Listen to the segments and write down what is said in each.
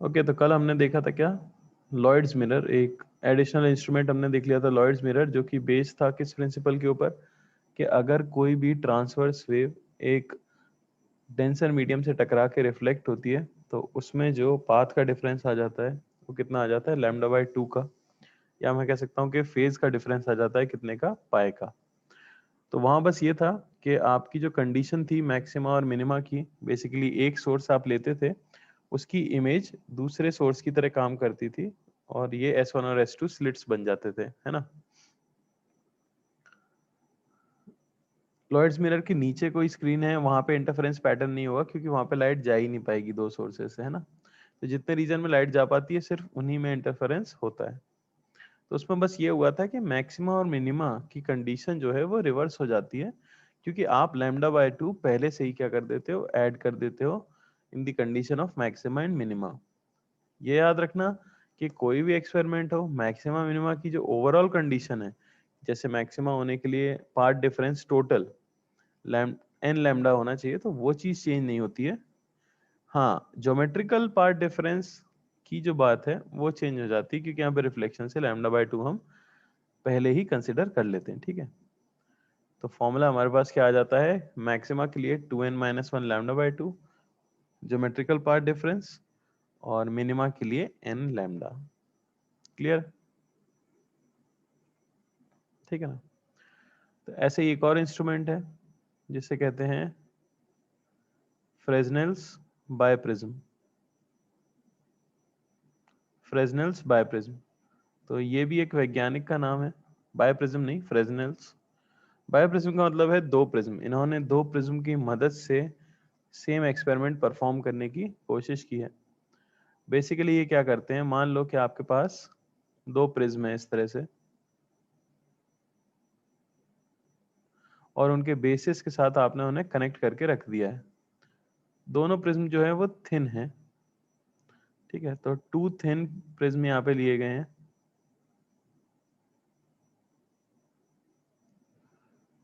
Okay, तो कल हमने देखा था क्या, लॉयड्स मिरर, एक एडिशनल इंस्ट्रूमेंट हमने देख लिया था लॉयड्स मिरर, जो कि बेस्ड था किस प्रिंसिपल के ऊपर, कि अगर कोई भी ट्रांसवर्स वेव एक डेंसर मीडियम से टकरा के रिफ्लेक्ट होती है तो उसमें जो पाथ का डिफरेंस आ जाता है वो कितना आ जाता है, λ/2 का, या मैं कह सकता हूँ कि फेज का डिफरेंस आ जाता है कितने का, पाई का। तो वहां बस ये था कि आपकी जो कंडीशन थी मैक्सिमा और मिनिमा की, बेसिकली एक सोर्स आप लेते थे, उसकी इमेज दूसरे सोर्स की तरह काम करती थी, और ये S1 और S2 स्लिट्स बन जाते थे, है ना। लॉयड्स मिरर के नीचे कोई स्क्रीन है, वहां पे इंटरफेरेंस पैटर्न नहीं होगा, क्योंकि वहां पे लाइट जा ही नहीं पाएगी दो सोर्सेज से, है ना। तो जितने रीजन में लाइट जा पाती है सिर्फ उन्हीं में इंटरफेरेंस होता है। तो उसमें बस ये हुआ था कि मैक्सिमा और मिनिमा की कंडीशन जो है वो रिवर्स हो जाती है, क्योंकि आप λ/2 पहले से ही क्या कर देते हो, ऐड कर देते हो in the condition of maxima and minima. ये याद रखना कि कोई भी एक्सपेरिमेंट हो, मैक्सिमा मिनिमा की जो ओवरऑल कंडीशन है, जैसे मैक्सिमा होने के लिए path difference total n lambda होना चाहिए, तो वो चीज चेंज नहीं होती है। हाँ, ज्योमेट्रिकल पार्ट डिफरेंस की जो बात है वो चेंज हो जाती है, क्योंकि यहाँ पे रिफ्लेक्शन से λ/2 हम पहले ही कंसिडर कर लेते हैं, ठीक है। तो फॉर्मूला हमारे पास क्या आ जाता है, मैक्सिमा के लिए 2n-1 λ/2 ज्योमेट्रिकल पार्ट डिफरेंस, और मिनिमा के लिए n लैम्डा। क्लियर, ठीक है ना। तो ऐसे ही एक और इंस्ट्रूमेंट है जिसे कहते हैं फ्रेजनेल्स बायप्रिज्म। फ्रेजनेल्स बायप्रिज्म, तो ये भी एक वैज्ञानिक का नाम है, बायप्रिज्म नहीं, फ्रेजनेल्स। बायप्रिज्म का मतलब है दो प्रिज्म। इन्होंने दो प्रिज्म की मदद से सेम एक्सपेरिमेंट परफॉर्म करने की कोशिश की है। बेसिकली ये क्या करते हैं, मान लो कि आपके पास दो प्रिज्म है इस तरह से, और उनके बेसिस के साथ आपने उन्हें कनेक्ट करके रख दिया है। दोनों प्रिज्म जो है वो थिन है, ठीक है। तो टू थिन प्रिज्म यहाँ पे लिए गए हैं,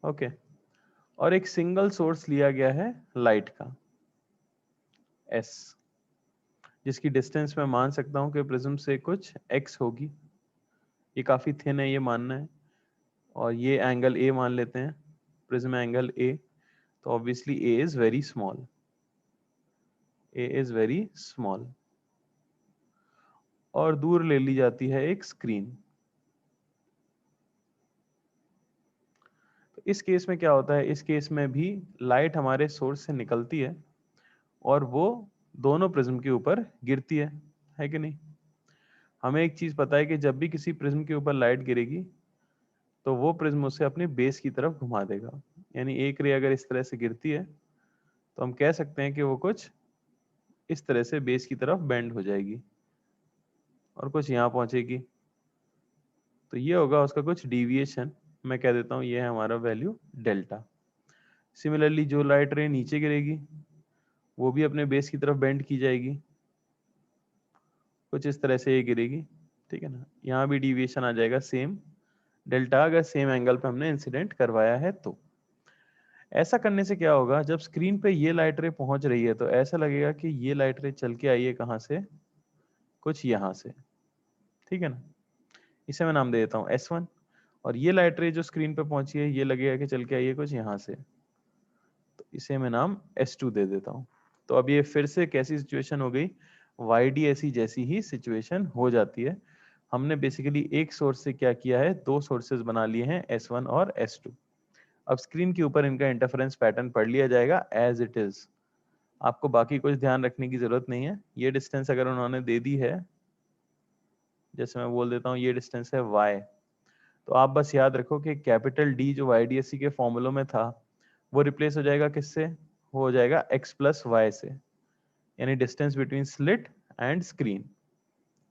ओके। और एक सिंगल सोर्स लिया गया है लाइट का, S, जिसकी डिस्टेंस मैं मान सकता हूँ कि प्रिज्म से कुछ x होगी। ये काफी थिन है ये मानना है, और ये एंगल A मान लेते हैं, प्रिज्म एंगल A। तो obviously A is very small, A is very small. और दूर ले ली जाती है एक स्क्रीन। तो इस केस में क्या होता है, इस केस में भी लाइट हमारे सोर्स से निकलती है और वो दोनों प्रिज्म के ऊपर गिरती है कि नहीं। हमें एक चीज पता है कि जब भी किसी प्रिज्म के ऊपर लाइट गिरेगी तो वो प्रिज्म उसे अपने बेस की तरफ घुमा देगा। यानी एक रे अगर इस तरह से गिरती है तो हम कह सकते हैं कि वो कुछ इस तरह से बेस की तरफ बेंड हो जाएगी और कुछ यहाँ पहुंचेगी। तो ये होगा उसका कुछ डिविएशन, मैं कह देता हूँ ये है हमारा वैल्यू डेल्टा। सिमिलरली जो लाइट रे नीचे गिरेगी वो भी अपने बेस की तरफ बेंड की जाएगी, कुछ इस तरह से ये गिरेगी, ठीक है ना। यहाँ भी डिविएशन आ जाएगा सेम डेल्टा, अगर सेम एंगल पे हमने इंसिडेंट करवाया है तो। ऐसा करने से क्या होगा, जब स्क्रीन पे ये लाइट रे पहुंच रही है तो ऐसा लगेगा कि ये लाइट रे चल के आई है कहाँ से, कुछ यहाँ से, ठीक है ना। इसे मैं नाम दे देता हूँ S1। और ये लाइट रे जो स्क्रीन पे पहुंची है ये लगेगा कि चल के आई है कुछ यहाँ से, तो इसे मैं नाम S2 दे देता हूँ। तो अब ये फिर से कैसी सिचुएशन हो गई, YDSE जैसी ही सिचुएशन हो जाती है। हमने बेसिकली एक सोर्स से क्या किया है, दो सोर्सेज बना लिए हैं S1 और S2। अब स्क्रीन के ऊपर इनका इंटरफेरेंस पैटर्न पढ़ लिया जाएगा एज इट इज। आपको बाकी कुछ ध्यान रखने की जरूरत नहीं है। ये डिस्टेंस अगर उन्होंने दे दी है, जैसे मैं बोल देता हूँ ये डिस्टेंस है y, तो आप बस याद रखो कि कैपिटल D जो YDSE के फॉर्मूलों में था वो रिप्लेस हो जाएगा किससे, वो हो जाएगा x प्लस वाई से, यानी distance between slit and screen.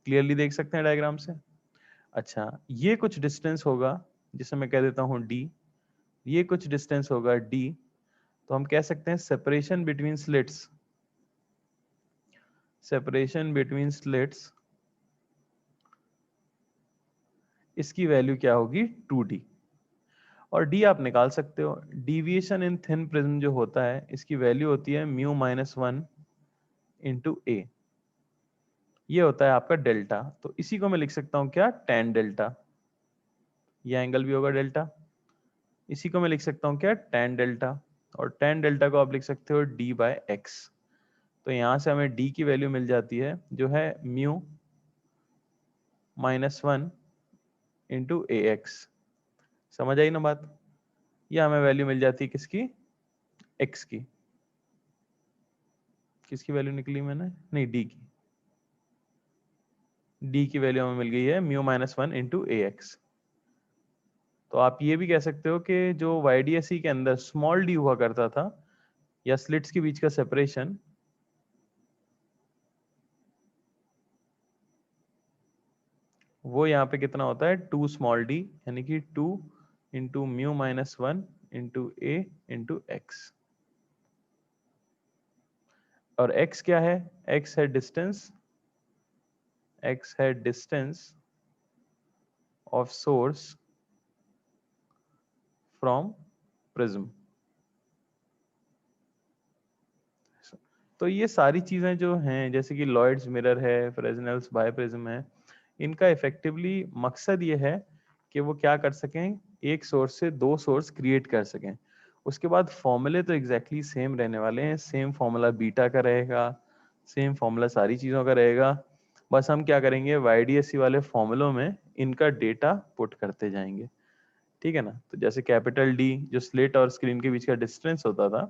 Clearly देख सकते हैं डायग्राम से। अच्छा, ये कुछ डिस्टेंस होगा जिसे मैं कह देता हूँ d, ये कुछ डिस्टेंस होगा d, तो हम कह सकते हैं separation between slits, separation between slits, इसकी वैल्यू क्या होगी 2d। और d आप निकाल सकते हो, डिविएशन इन थिन प्रिज्म जो होता है इसकी वैल्यू होती है μ-1 इंटू ए। ये होता है आपका डेल्टा। तो इसी को मैं लिख सकता हूँ क्या, tan डेल्टा। ये एंगल भी होगा डेल्टा। इसी को मैं लिख सकता हूँ क्या, tan डेल्टा। और tan डेल्टा को आप लिख सकते हो d/x। तो यहाँ से हमें d की वैल्यू मिल जाती है जो है म्यू -1 इंटू ax। समझ आई ना बात? ये हमें वैल्यू मिल जाती है किसकी, x की। किसकी वैल्यू निकली मैंने, नहीं d की। d की वैल्यू हमें मिल गई है म्यू -1 इंटू ax। तो आप ये भी कह सकते हो कि जो YDSE के अंदर स्मॉल d हुआ करता था, या स्लिट्स के बीच का सेपरेशन, वो यहाँ पे कितना होता है, 2 स्मॉल d, यानी कि 2 into mu -1 into a into x. और x क्या है, x है डिस्टेंस, x है distance of source from prism. तो ये सारी चीजें जो हैं, जैसे कि लॉयड्स मिरर है, फ्रेस्नेल्स बायप्रिज्म है, इनका इफेक्टिवली मकसद ये है कि वो क्या कर सकें, एक सोर्स से दो सोर्स क्रिएट कर सकें। उसके बाद फॉर्मूले तो एग्जैक्टली सेम रहने वाले हैं, सेम फॉर्मूला बीटा का रहेगा, सेम फॉर्मूला सारी चीज़ों का रहेगा। बस हम क्या करेंगे, YDSE वाले फॉर्मूलों में इनका डेटा पुट करते जाएंगे। ठीक है ना? तो जैसे कैपिटल D जो स्लिट और स्क्रीन के बीच का डिस्टेंस होता था,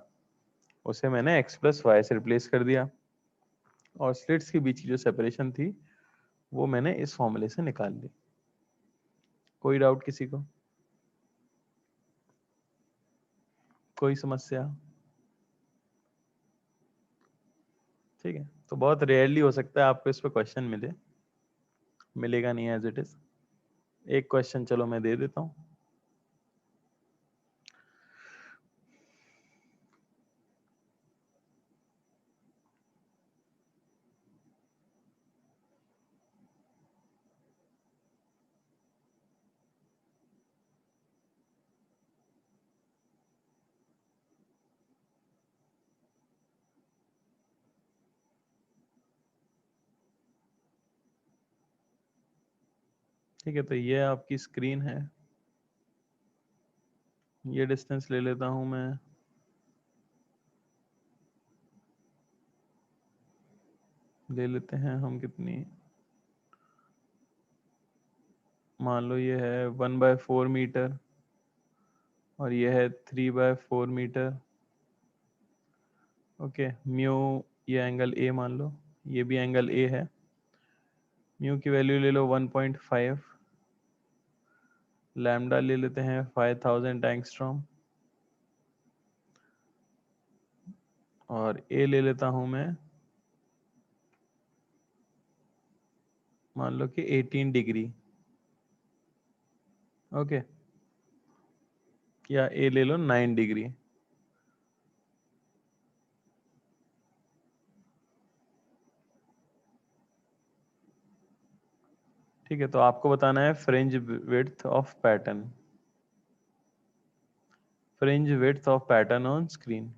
उसे मैंने x + y से रिप्लेस कर दिया, और स्लिट्स के बीच की जो सेपरेशन थी वो मैंने इस फॉर्मूले से निकाल ली। कोई डाउट किसी को, कोई समस्या? ठीक है, तो बहुत रेयरली हो सकता है आपको इस पे क्वेश्चन मिले, मिलेगा नहीं एज इट इज। एक क्वेश्चन चलो मैं दे देता हूँ। ठीक है, तो ये आपकी स्क्रीन है, ये डिस्टेंस ले लेता हूँ मैं, ले लेते हैं हम कितनी, मान लो ये है 1/4 मीटर, और ये है 3/4 मीटर। ओके, म्यू, ये एंगल ए मान लो, ये भी एंगल ए है। म्यू की वैल्यू ले लो 1.5, लैम्डा ले लेते हैं 5000 एंगस्ट्रॉम, और ए ले लेता हूँ मैं, मान लो कि 18 डिग्री। ओके, या ए ले लो 9 डिग्री। ठीक है, तो आपको बताना है fringe width of pattern, fringe width of pattern on screen.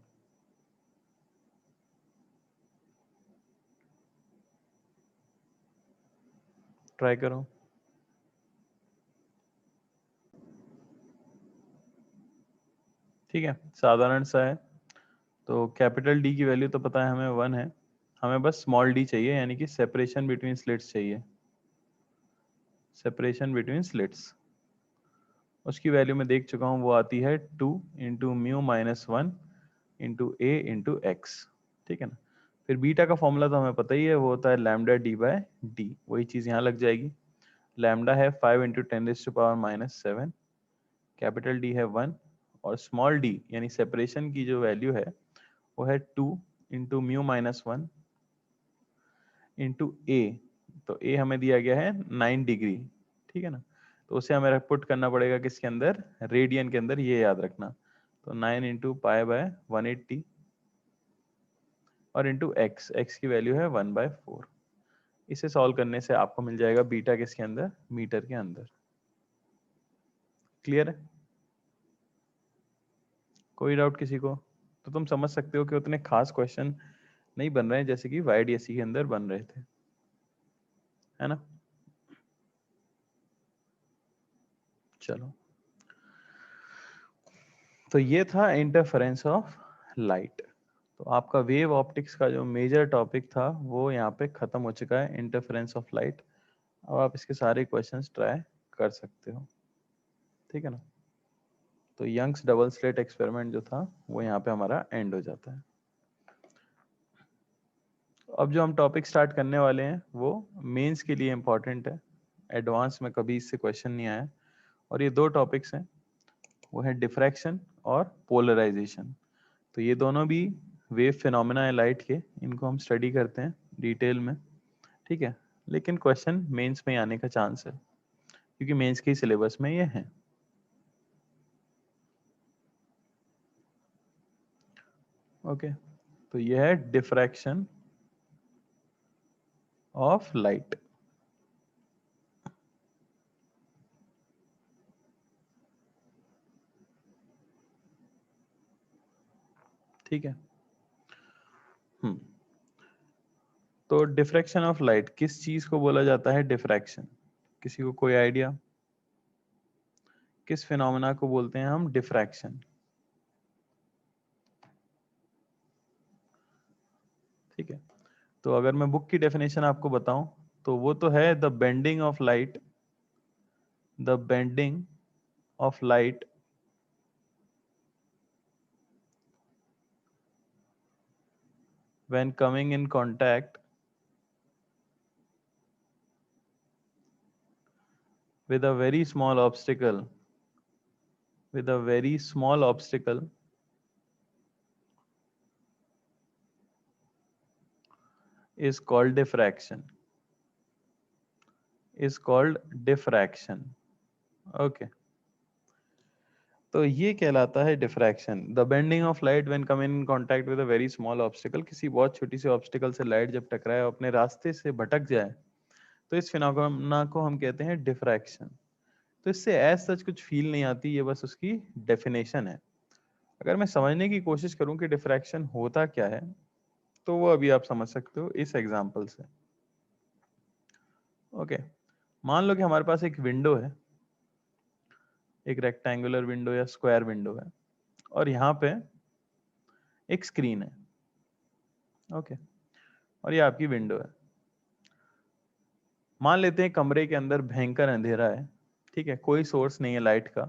Try करो। ठीक है, साधारण सा है। तो कैपिटल डी की वैल्यू तो पता है हमें 1 है, हमें बस स्मॉल डी चाहिए, यानी कि सेपरेशन बिटवीन स्लिट्स चाहिए, सेपरेशन बिटवीन स्लिट्स। उसकी वैल्यू मैं देख चुका हूँ, वो आती है 2 इंटू म्यू -1 इंटू ए इंटू एक्स। ठीक है ना? फिर बीटा का फॉर्मूला तो हमें पता ही है, वो होता है लैम्डा d/d, वही चीज़ यहाँ लग जाएगी। लैम्डा है 5 इंटू 10⁻⁻7, कैपिटल डी है 1, और स्मॉल डी यानी सेपरेशन की जो वैल्यू है वो है 2 इंटू म्यू -1 इंटू ए। तो ए हमें दिया गया है 9 डिग्री। ठीक है ना? तो उसे हमें पुट करना पड़ेगा किसके अंदर, रेडियन के अंदर, ये याद रखना। तो 9 इंटू π/180, और इंटू एक्स, एक्स की वैल्यू है 1/4। इसे सॉल्व करने से आपको मिल जाएगा बीटा किसके अंदर, मीटर के अंदर। क्लियर है? कोई डाउट किसी को? तो तुम समझ सकते हो कि उतने खास क्वेश्चन नहीं बन रहे हैं जैसे कि YDSE के अंदर बन रहे थे। है ना। चलो, तो ये था इंटरफेरेंस ऑफ लाइट। तो आपका वेव ऑप्टिक्स का जो मेजर टॉपिक था वो यहाँ पे खत्म हो चुका है, इंटरफेरेंस ऑफ लाइट। अब आप इसके सारे क्वेश्चंस ट्राई कर सकते हो, ठीक है ना। तो यंग्स डबल स्लिट एक्सपेरिमेंट जो था वो यहाँ पे हमारा एंड हो जाता है। अब जो हम टॉपिक स्टार्ट करने वाले हैं वो मेंस के लिए इम्पोर्टेंट है, एडवांस में कभी इससे क्वेश्चन नहीं आया। और ये दो टॉपिक्स हैं, वो है डिफ्रैक्शन और पोलराइजेशन। तो ये दोनों भी वेव फिनोमेना है लाइट के, इनको हम स्टडी करते हैं डिटेल में, ठीक है। लेकिन क्वेश्चन मेंस में आने का चांस है क्योंकि मेंस के सिलेबस में ये है। ओके, तो ये है डिफ्रैक्शन ऑफ लाइट। ठीक है। तो डिफ्रैक्शन ऑफ लाइट किस चीज को बोला जाता है डिफ्रैक्शन? किसी को कोई आइडिया? किस फिनोमेना को बोलते हैं हम डिफ्रैक्शन? ठीक है, तो अगर मैं बुक की डेफिनेशन आपको बताऊं तो वो तो है the bending of light, the bending of light when coming in contact with a very small obstacle, with a very small obstacle is called diffraction, is called diffraction. Okay, तो ये कहलाता है diffraction, the bending of light when coming in contact with a very small obstacle. किसी बहुत छोटी सी obstacle से light जब टकराए और अपने रास्ते से भटक जाए तो इस फिनोमेना को हम कहते हैं डिफ्रैक्शन। तो इससे एज सच कुछ फील नहीं आती, ये बस उसकी डेफिनेशन है। अगर मैं समझने की कोशिश करूं कि डिफ्रैक्शन होता क्या है तो वो अभी आप समझ सकते हो इस एग्जांपल से। ओके, मान लो कि हमारे पास एक विंडो है, एक रेक्टेंगुलर विंडो या स्क्वायर विंडो है, और यहाँ पे एक स्क्रीन है। ओके, और ये आपकी विंडो है। मान लेते हैं कमरे के अंदर भयंकर अंधेरा है, ठीक है, कोई सोर्स नहीं है लाइट का,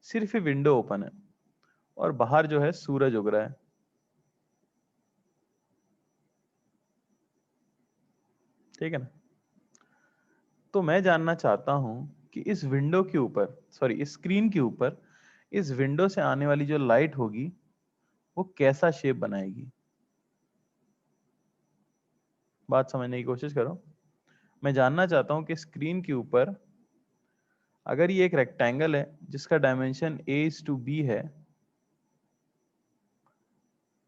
सिर्फ ये विंडो ओपन है और बाहर जो है सूरज उग रहा है, ठीक है ना। तो मैं जानना चाहता हूं कि इस विंडो के ऊपर, सॉरी इस स्क्रीन के ऊपर, इस विंडो से आने वाली जो लाइट होगी वो कैसा शेप बनाएगी। बात समझने की कोशिश करो। मैं जानना चाहता हूं कि स्क्रीन के ऊपर अगर ये एक रेक्टेंगल है जिसका डायमेंशन a/b है,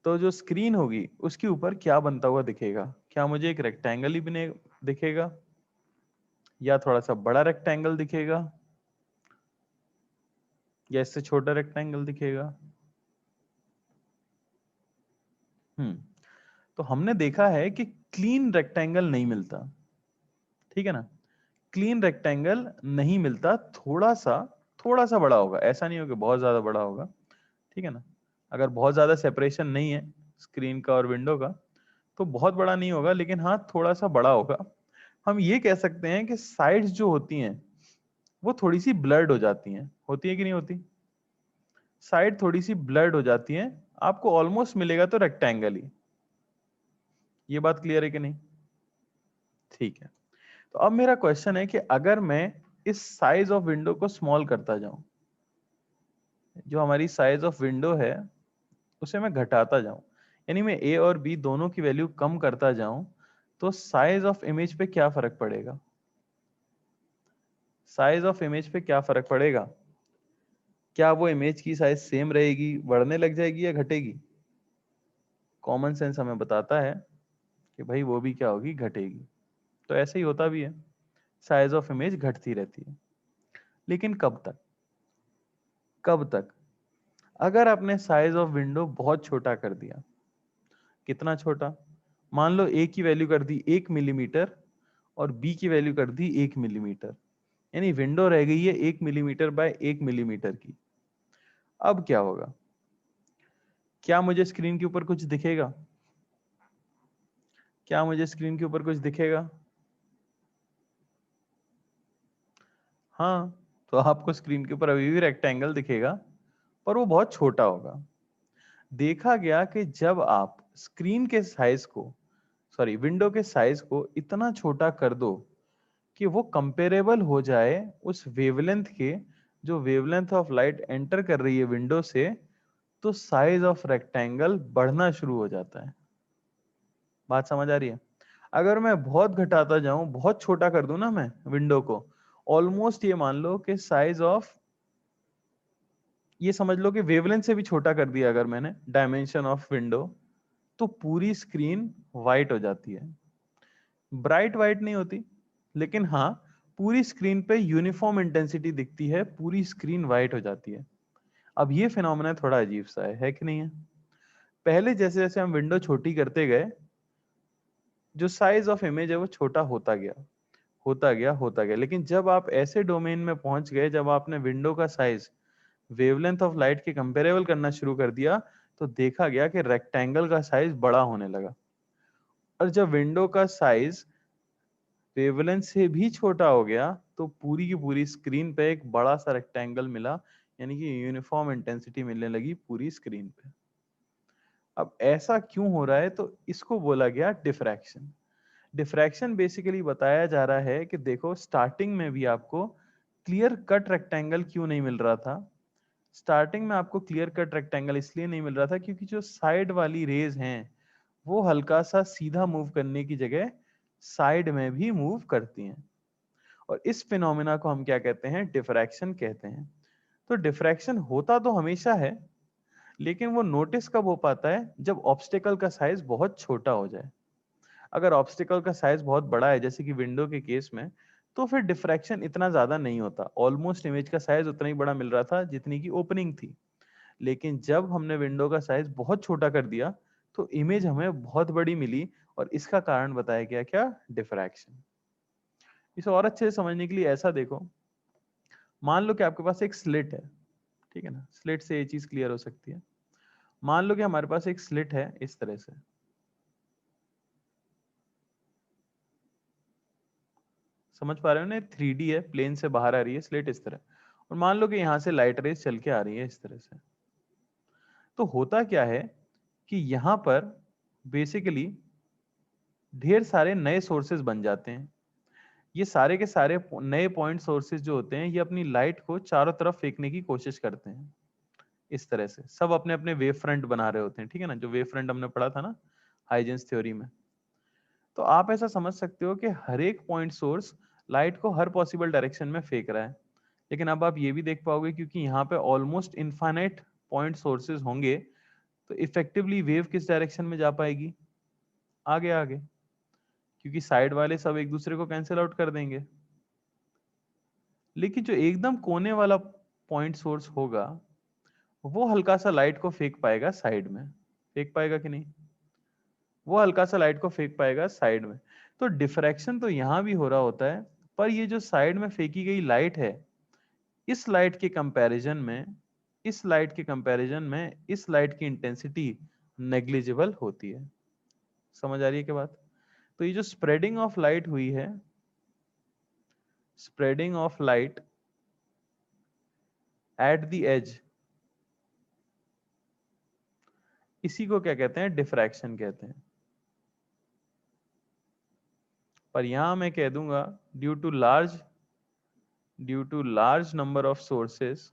तो जो स्क्रीन होगी उसके ऊपर क्या बनता हुआ दिखेगा? क्या मुझे एक रेक्टेंगल ही बने दिखेगा, या थोड़ा सा बड़ा रेक्टेंगल दिखेगा, या इससे छोटा रेक्टेंगल दिखेगा? हम्म, तो हमने देखा है कि क्लीन रेक्टेंगल नहीं मिलता, ठीक है ना। क्लीन रेक्टेंगल नहीं मिलता, थोड़ा सा बड़ा होगा, ऐसा नहीं होगा बहुत ज्यादा बड़ा होगा, ठीक है ना। अगर बहुत ज्यादा सेपरेशन नहीं है स्क्रीन का और विंडो का तो बहुत बड़ा नहीं होगा, लेकिन हाँ थोड़ा सा बड़ा होगा। हम ये कह सकते हैं कि साइड्स जो होती हैं वो थोड़ी सी ब्लर्ड हो जाती हैं, होती है कि नहीं होती? साइड थोड़ी सी ब्लर्ड हो जाती हैं, आपको ऑलमोस्ट मिलेगा तो रेक्टेंगल ही। ये बात क्लियर है कि नहीं? ठीक है, तो अब मेरा क्वेश्चन है कि अगर मैं इस साइज ऑफ विंडो को स्मॉल करता जाऊं, जो हमारी साइज ऑफ विंडो है उसे मैं घटाता जाऊं, यानी मैं ए और बी दोनों की वैल्यू कम करता जाऊं, तो साइज ऑफ इमेज पे क्या फर्क पड़ेगा? साइज ऑफ इमेज पे क्या फर्क पड़ेगा? क्या वो इमेज की साइज सेम रहेगी, बढ़ने लग जाएगी, या घटेगी? कॉमन सेंस हमें बताता है कि भाई वो भी क्या होगी, घटेगी। तो ऐसे ही होता भी है, साइज ऑफ इमेज घटती रहती है। लेकिन कब तक? कब तक? अगर आपने साइज ऑफ विंडो बहुत छोटा कर दिया। कितना छोटा? मान लो ए की वैल्यू कर दी 1 मिलीमीटर और बी की वैल्यू कर दी 1 मिलीमीटर, यानी विंडो रह गई है 1 मिलीमीटर बाय 1 मिलीमीटर की। अब क्या होगा, क्या मुझे स्क्रीन के ऊपर कुछ दिखेगा? क्या मुझे स्क्रीन के ऊपर कुछ दिखेगा? हाँ, तो आपको स्क्रीन के ऊपर अभी भी रेक्टेंगल दिखेगा, पर वो बहुत छोटा होगा। देखा गया कि जब आप स्क्रीन के साइज को, सॉरी विंडो के साइज को इतना छोटा कर दो कि वो कंपेरेबल हो जाए उस वेवलेंथ के, जो वेवलेंथ ऑफ लाइट एंटर कर रही है विंडो से, तो साइज ऑफ रेक्टेंगल बढ़ना शुरू हो जाता है। बात समझ आ रही है? अगर मैं बहुत घटाता जाऊं, बहुत छोटा कर दूं ना मैं विंडो को, ऑलमोस्ट ये मान लो कि साइज ऑफ, ये समझ लो कि वेवलेंथ से भी छोटा कर दिया अगर मैंने डायमेंशन ऑफ विंडो, तो पूरी स्क्रीन वाइट हो जाती है। ब्राइट वाइट नहीं होती, लेकिन हाँ पूरी स्क्रीन पे यूनिफॉर्म इंटेंसिटी दिखती है, पूरी स्क्रीन वाइट हो जाती है। अब ये फिनोमेना थोड़ा अजीब सा है कि नहीं है? पहले जैसे जैसे हम विंडो छोटी करते गए, जो साइज ऑफ इमेज है वो छोटा होता गया, होता गया, होता गया, लेकिन जब आप ऐसे डोमेन में पहुंच गए जब आपने विंडो का साइज वेवलेंथ ऑफ लाइट के कंपेरेबल करना शुरू कर दिया, तो देखा गया कि रेक्टेंगल का साइज बड़ा होने लगा। और जब विंडो का साइज वेवलेंथ से भी छोटा हो गया, तो पूरी की पूरी स्क्रीन पे एक बड़ा सा रेक्टेंगल मिला, यानी कि यूनिफॉर्म इंटेंसिटी मिलने लगी पूरी स्क्रीन पे। अब ऐसा क्यों हो रहा है, तो इसको बोला गया डिफ्रैक्शन। डिफ्रैक्शन बेसिकली बताया जा रहा है कि देखो स्टार्टिंग में भी आपको क्लियर कट रेक्टेंगल क्यों नहीं मिल रहा था। स्टार्टिंग में आपको क्लियर कट रेक्टेंगल इसलिए नहीं मिल रहा था क्योंकि जो साइड वाली रेज हैं वो हल्का सा सीधा मूव करने की जगह साइड में भी मूव करती हैं, और इस फिनोमेना को हम क्या कहते हैं, डिफ्रैक्शन कहते हैं। तो डिफ्रैक्शन होता तो हमेशा है, लेकिन वो नोटिस कब हो पाता है, जब ऑब्स्टिकल का साइज बहुत छोटा हो जाए। अगर ऑब्स्टिकल का साइज बहुत बड़ा है जैसे कि विंडो के केस में, तो फिर डिफ्रैक्शन इतना ज्यादा नहीं होता, ऑलमोस्ट इमेज का साइज उतना ही बड़ा मिल रहा था जितनी की ओपनिंग थी। लेकिन जब हमने विंडो का साइज बहुत छोटा कर दिया, तो इमेज हमें बहुत बड़ी मिली, और इसका कारण बताया गया क्या, डिफ्रैक्शन। इसे और अच्छे से समझने के लिए ऐसा देखो, मान लो कि आपके पास एक स्लिट है, ठीक है ना, स्लिट से ये चीज क्लियर हो सकती है। मान लो कि हमारे पास एक स्लिट है इस तरह से, समझ पा रहे हो ना, 3D है, प्लेन से बाहर आ रही है स्लिट इस तरह, और मान लो कि यहां से लाइट रेज चल के आ रही है इस तरह से। तो होता क्या है कि यहां पर बेसिकली ढेर सारे नए सोर्सेज बन जाते हैं। ये सारे के सारे नए पॉइंट सोर्सेज जो होते हैं, ये अपनी लाइट को चारों तरफ फेंकने की कोशिश करते हैं। इस तरह से सब अपने अपने वेव फ्रंट बना रहे होते हैं, ठीक है ना, जो वेव फ्रंट हमने पढ़ा था ना हाइजेंस थ्योरी में। तो आप ऐसा समझ सकते हो कि हर एक पॉइंट सोर्स लाइट को हर पॉसिबल डायरेक्शन में फेंक रहा है। लेकिन अब आप ये भी देख पाओगे क्योंकि यहाँ पे ऑलमोस्ट इनफाइनाइट पॉइंट सोर्सेज होंगे, तो इफेक्टिवली वेव किस डायरेक्शन में जा पाएगी, आगे आगे, क्योंकि साइड वाले सब एक दूसरे को कैंसिल आउट कर देंगे। लेकिन जो एकदम कोने वाला पॉइंट सोर्स होगा, वो हल्का सा लाइट को फेंक पाएगा साइड में, फेंक पाएगा कि नहीं, वो हल्का सा लाइट को फेंक पाएगा साइड में। तो डिफ्रैक्शन तो यहां भी हो रहा होता है, पर ये जो साइड में फेंकी गई लाइट है, इस लाइट के कंपैरिजन में, इस लाइट के कंपैरिजन में इस लाइट की इंटेंसिटी नेग्लिजिबल होती है। समझ आ रही है क्या बात? तो ये जो स्प्रेडिंग ऑफ लाइट हुई है, spreading of light at the edge, इसी को क्या कहते हैं, डिफ्रैक्शन कहते हैं। पर यहां मैं कह दूंगा due to large number of sources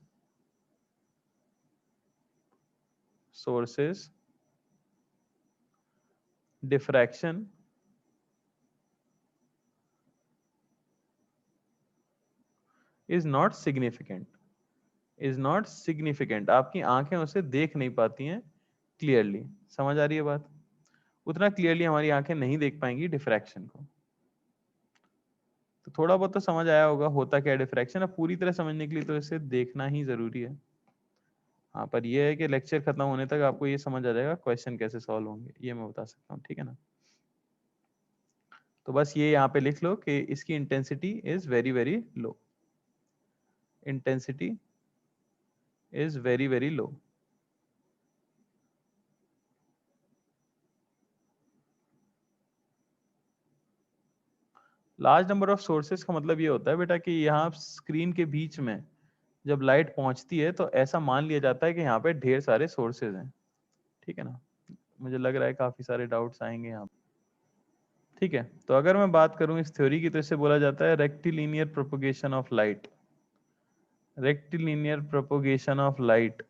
diffraction is not significant, is not significant, आपकी आंखें उसे देख नहीं पाती हैं क्लियरली। समझ आ रही है बात? उतना क्लियरली हमारी आंखें नहीं देख पाएंगी डिफ्रैक्शन को। तो थोड़ा बहुत तो समझ आया होगा होता क्या डिफ्रैक्शन। अब पूरी तरह समझने के लिए तो इसे देखना ही जरूरी है। हाँ, पर यह है कि लेक्चर खत्म होने तक आपको ये समझ आ जाएगा क्वेश्चन कैसे सॉल्व होंगे, ये मैं बता सकता हूँ, ठीक है ना। तो बस ये यहाँ पे लिख लो कि इसकी intensity is very very low, intensity is very very low. Large number of sources का मतलब ये होता है बेटा कि यहाँ स्क्रीन के बीच में जब लाइट पहुंचती है तो ऐसा मान लिया जाता है कि यहाँ पे ढेर सारे सोर्सेज हैं, ठीक है ना। मुझे लग रहा है काफी सारे डाउट्स आएंगे यहाँ पे, ठीक है। तो अगर मैं बात करूं इस थ्योरी की तो इसे बोला जाता है rectilinear propagation of light, rectilinear propagation of light,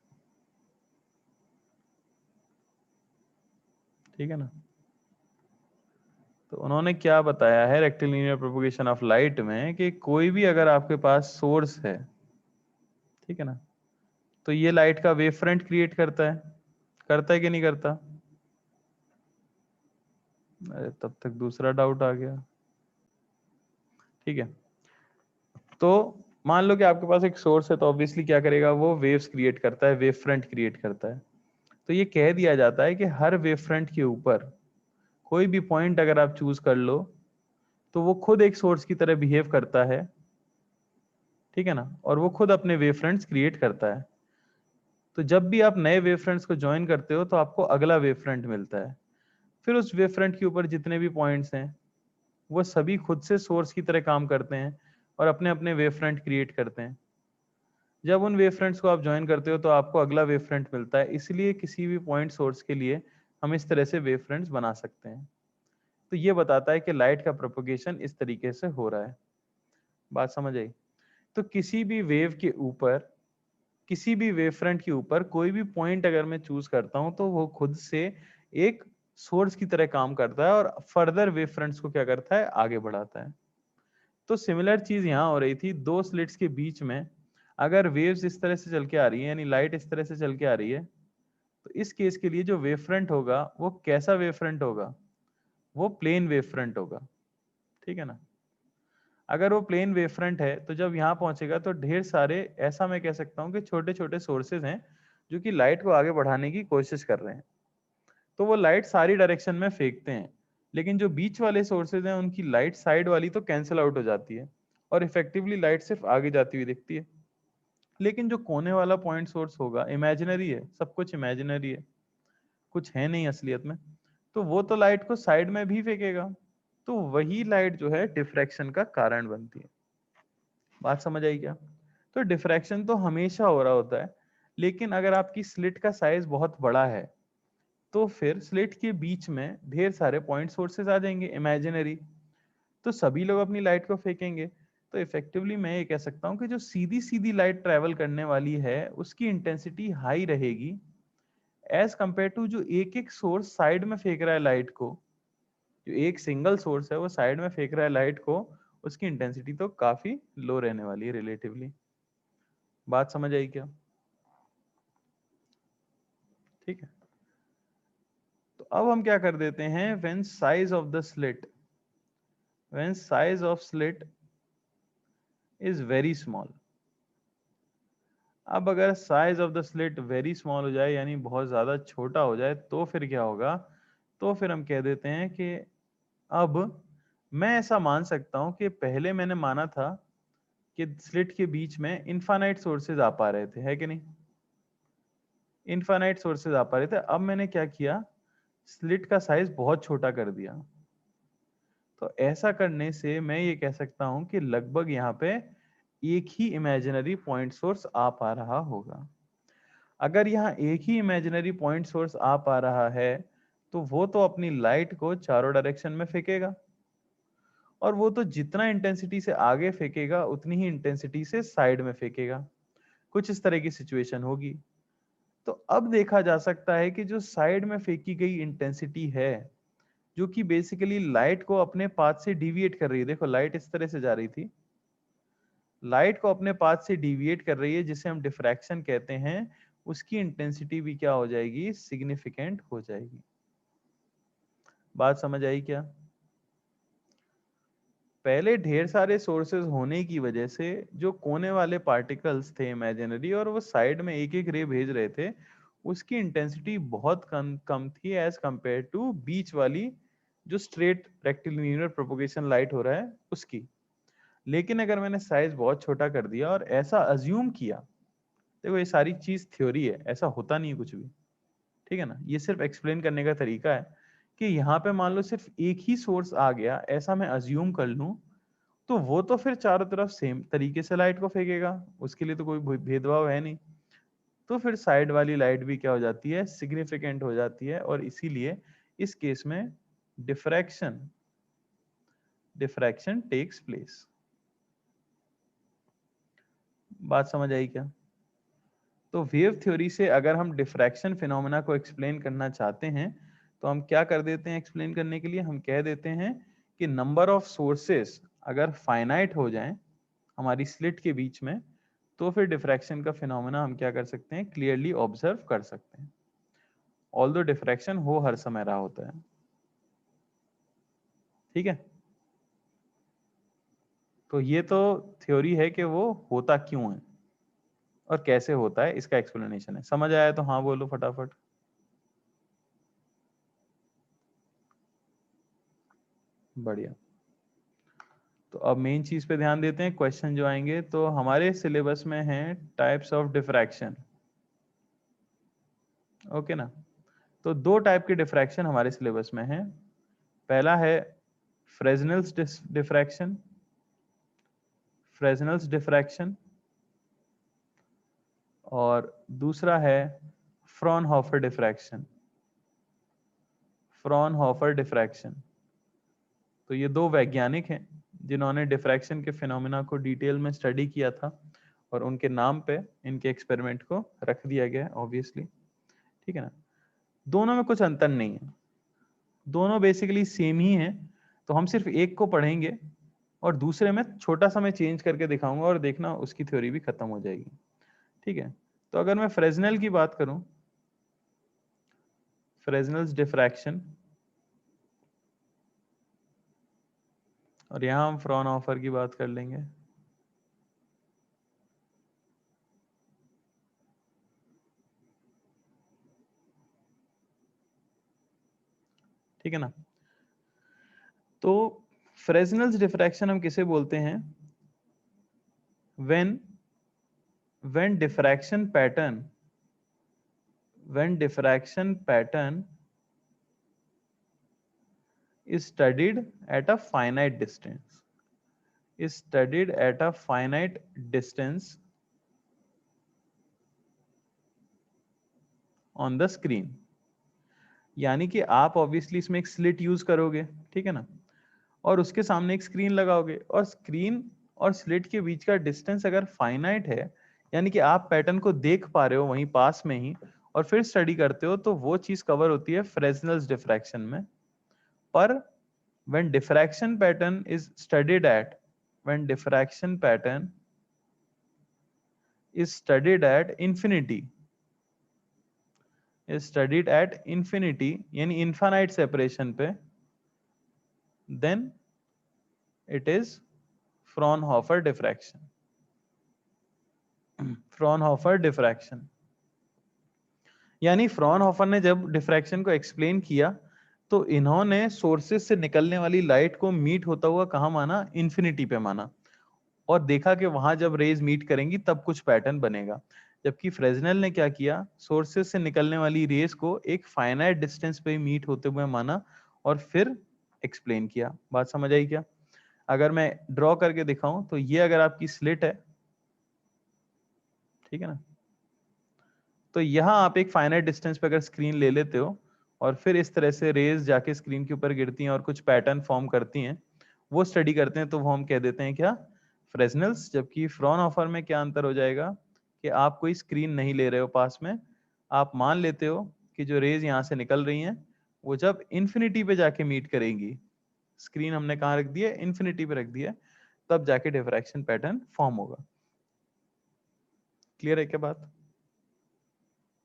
ठीक है ना। तो उन्होंने क्या बताया है रेक्टिलिनियर प्रोपोगेशन ऑफ लाइट में कि कोई भी अगर आपके पास सोर्स है, ठीक है ना, तो ये लाइट का वेव फ्रंट क्रिएट करता है कि नहीं करता। अरे तब तक दूसरा डाउट आ गया, ठीक है। तो मान लो कि आपके पास एक सोर्स है तो ऑब्वियसली क्या करेगा, वो वेव्स क्रिएट करता है, वेव फ्रंट क्रिएट करता है। तो ये कह दिया जाता है कि हर वेव फ्रंट के ऊपर कोई भी पॉइंट अगर आप चूज कर लो तो वो खुद एक सोर्स की तरह बिहेव करता है, ठीक है ना, और वो खुद अपने वेव फ्रंट्स क्रिएट करता है। तो जब भी आप नए वेव फ्रंट्स को ज्वाइन करते हो तो आपको अगला वेव फ्रंट मिलता है, फिर उस वेव फ्रंट के ऊपर जितने भी पॉइंट्स हैं वो सभी खुद से सोर्स की तरह काम करते हैं और अपने अपने वेव फ्रंट क्रिएट करते हैं। जब उन वेव फ्रंट्स को आप ज्वाइन करते हो तो आपको अगला वेव फ्रंट मिलता है, इसलिए किसी भी पॉइंट सोर्स के लिए हम इस तरह से वेव फ्रंट्स बना सकते हैं। तो ये बताता है कि लाइट का प्रोपोगेशन इस तरीके से हो रहा है। बात समझ आई। तो किसी भी वेव के ऊपर, किसी भी वेव फ्रंट के ऊपर कोई भी पॉइंट अगर मैं चूज करता हूं तो वो खुद से एक सोर्स की तरह काम करता है और फर्दर वेव फ्रंट्स को क्या करता है, आगे बढ़ाता है। तो सिमिलर चीज यहाँ हो रही थी, दो स्लिट्स के बीच में अगर वेव्स इस तरह से चल के आ रही है, यानी लाइट इस तरह से चल के आ रही है, तो इस केस के लिए जो वेव फ्रंट होगा वो कैसा वेव फ्रंट होगा, वो प्लेन वेव फ्रंट होगा, ठीक है ना। अगर वो प्लेन वेव फ्रंट है तो जब यहाँ पहुंचेगा तो ढेर सारे, ऐसा मैं कह सकता हूँ कि छोटे छोटे सोर्सेज हैं जो कि लाइट को आगे बढ़ाने की कोशिश कर रहे हैं। तो वो लाइट सारी डायरेक्शन में फेंकते हैं, लेकिन जो बीच वाले सोर्सेज हैं उनकी लाइट साइड वाली तो कैंसिल आउट हो जाती है और इफेक्टिवली लाइट सिर्फ आगे जाती हुई दिखती है। लेकिन जो कोने वाला पॉइंट सोर्स होगा इमेजिनरी है, सब कुछ इमेजिनरी है, कुछ है नहीं असलियत में, तो वो तो लाइट को साइड में भी फेंकेगा। तो वही लाइट जो है डिफ्रैक्शन का कारण बनती है। बात समझ आई क्या। तो डिफ्रैक्शन तो हमेशा हो रहा होता है, लेकिन अगर आपकी स्लिट का साइज बहुत बड़ा है तो फिर स्लिट के बीच में ढेर सारे पॉइंट सोर्सेज आ जाएंगे इमेजिनरी, तो सभी लोग अपनी लाइट को फेंकेंगे। तो इफेक्टिवली मैं ये कह सकता हूँ कि जो सीधी सीधी लाइट ट्रेवल करने वाली है उसकी इंटेंसिटी हाई रहेगी एज कंपेयर टू जो एक एक सोर्स साइड में फेंक रहा है लाइट को। जो एक सिंगल सोर्स है वो साइड में फेंक रहा है लाइट को, उसकी इंटेंसिटी तो काफी लो रहने वाली है रिलेटिवली। बात समझ आई क्या। ठीक है। तो अब हम क्या कर देते हैं, when size of the slit, when size of slit is very small. अब अगर size of the slit very small हो जाए यानी बहुत ज्यादा छोटा हो जाए तो फिर क्या होगा, तो फिर हम कह देते हैं कि अब मैं ऐसा मान सकता हूं कि पहले मैंने माना था कि स्लिट के बीच में इनफाइनाइट सोर्सेज आ पा रहे थे, है कि नहीं, इनफाइनाइट सोर्सेज आ पा रहे थे। अब मैंने क्या किया, स्लिट का साइज बहुत छोटा कर दिया। तो ऐसा करने से मैं ये कह सकता हूं कि लगभग यहाँ पे एक ही इमेजिनरी पॉइंट सोर्स आ पा रहा होगा। अगर यहाँ एक ही इमेजिनरी पॉइंट सोर्स आ पा रहा है तो वो तो अपनी लाइट को चारों डायरेक्शन में फेंकेगा, और वो तो जितना इंटेंसिटी से आगे फेंकेगा उतनी ही इंटेंसिटी से साइड में फेंकेगा। कुछ इस तरह की सिचुएशन होगी। तो अब देखा जा सकता है कि जो साइड में फेंकी गई इंटेंसिटी है, जो कि बेसिकली लाइट को अपने पाथ से डिविएट कर रही है, देखो लाइट इस तरह से जा रही थी, लाइट को अपने पाथ से डिविएट कर रही है जिसे हम डिफ्रैक्शन कहते हैं, उसकी इंटेंसिटी भी क्या हो जाएगी, सिग्निफिकेंट हो जाएगी। बात समझ आई क्या। पहले ढेर सारे सोर्सेज होने की वजह से जो कोने वाले पार्टिकल्स थे इमेजिनरी और वो साइड में एक एक रे भेज रहे थे, उसकी इंटेंसिटी बहुत कम कम थी एज कंपेयर टू बीच वाली जो स्ट्रेट रेक्टिलिनियर प्रोपोगेशन लाइट हो रहा है उसकी। लेकिन अगर मैंने साइज बहुत छोटा कर दिया और ऐसा अज्यूम किया, देखो ये सारी चीज थ्योरी है, ऐसा होता नहीं है कुछ भी, ठीक है ना, ये सिर्फ एक्सप्लेन करने का तरीका है कि यहाँ पे मान लो सिर्फ एक ही सोर्स आ गया, ऐसा मैं अज्यूम कर लूं, तो वो तो फिर चारों तरफ सेम तरीके से लाइट को फेंकेगा, उसके लिए तो कोई भेदभाव है नहीं। तो फिर साइड वाली लाइट भी क्या हो जाती है, सिग्निफिकेंट हो जाती है, और इसीलिए इस केस में डिफ्रैक्शन डिफ्रैक्शन टेक्स प्लेस। बात समझ आई क्या? तो वेव थ्योरी से अगर हम डिफ्रैक्शन फिनोमेना को एक्सप्लेन करना चाहते हैं तो हम क्या कर देते हैं, एक्सप्लेन करने के लिए हम कह देते हैं कि नंबर ऑफ सोर्सेस अगर फाइनाइट हो जाएं हमारी स्लिट के बीच में, तो फिर डिफ्रैक्शन का फिनोमेना हम क्या कर सकते हैं, क्लियरली ऑब्जर्व कर सकते हैं, ऑल्दो डिफ्रैक्शन हो हर समय रहा होता है। ठीक है, तो ये तो थ्योरी है कि वो होता क्यों है और कैसे होता है, इसका एक्सप्लेनेशन है। समझ आया तो हाँ बोलो फटाफट। बढ़िया। तो अब मेन चीज पे ध्यान देते हैं, क्वेश्चन जो आएंगे तो हमारे सिलेबस में है टाइप्स ऑफ डिफ्रैक्शन। ओके ना, तो दो टाइप के डिफ्रैक्शन हमारे सिलेबस में है। पहला है फ्रेजनेल्स डिफ्रैक्शन, फ्रेजनेल्स डिफ्रैक्शन, और दूसरा है फ्रॉनहोफर डिफ्रैक्शन, फ्रॉनहोफर डिफ्रैक्शन। तो ये दो वैज्ञानिक हैं जिन्होंने डिफ्रैक्शन के फिनोमेना को डिटेल में स्टडी किया था, और उनके नाम पे इनके एक्सपेरिमेंट को रख दिया गया ऑब्वियसली। ठीक है ना, दोनों में कुछ अंतर नहीं है, दोनों बेसिकली सेम ही हैं। तो हम सिर्फ एक को पढ़ेंगे और दूसरे में छोटा सा मैं चेंज करके दिखाऊंगा, और देखना उसकी थ्योरी भी खत्म हो जाएगी। ठीक है, तो अगर मैं फ्रेजनेल की बात करूं, फ्रेजनेल्स डिफ्रैक्शन, और यहां हम फ्रॉनहोफर की बात कर लेंगे। ठीक है ना, तो फ्रेजनेल्स डिफ्रैक्शन हम किसे बोलते हैं, when when diffraction pattern when diffraction pattern is studied at a finite distance, is studied at a finite distance on the screen। यानी कि आप ऑब्वियसली इसमें एक स्लिट यूज करोगे, ठीक है ना, और उसके सामने एक स्क्रीन लगाओगे, और स्क्रीन और स्लिट के बीच का डिस्टेंस अगर फाइनाइट है, यानी कि आप पैटर्न को देख पा रहे हो वहीं पास में ही, और फिर स्टडी करते हो, तो वो चीज कवर होती है फ्रेजनेल्स डिफ्रैक्शन में। पर when diffraction pattern is studied at when diffraction pattern is studied at infinity, is studied at infinity यानी infinite separation पे, then it is Fraunhofer diffraction। Fraunhofer diffraction यानी फ्रॉनहोफर ने जब डिफ्रैक्शन को एक्सप्लेन किया, तो इन्होंने सोर्सेस से निकलने वाली लाइट को मीट होता हुआ कहाँ माना, इन्फिनिटी पे माना, और देखा कि वहां जब रेज मीट करेंगी तब कुछ पैटर्न बनेगा। जबकि फ्रेजनेल ने क्या किया, सोर्सेस से निकलने वाली रेज को एक फाइनाइट डिस्टेंस पे मीट होते हुए माना और फिर एक्सप्लेन किया। बात समझ आई क्या? अगर मैं ड्रॉ करके दिखाऊं तो ये अगर आपकी स्लिट है, ठीक है ना, तो यहाँ आप एक फाइनाइट डिस्टेंस पे अगर स्क्रीन ले लेते हो और फिर इस तरह से रेज जाके स्क्रीन के ऊपर गिरती हैं और कुछ पैटर्न फॉर्म करती हैं, वो स्टडी करते हैं, तो वो हम कह देते हैं क्या, फ्रेजनेल्स। जबकि फ्रॉनहोफर में क्या अंतर हो जाएगा कि आप कोई स्क्रीन नहीं ले रहे हो पास में, आप मान लेते हो कि जो रेज यहाँ से निकल रही हैं वो जब इन्फिनिटी पे जाके मीट करेंगी, स्क्रीन हमने कहाँ रख दिया, इन्फिनिटी पे रख दिया, तब जाके डिफ्रैक्शन पैटर्न फॉर्म होगा। क्लियर है क्या बात?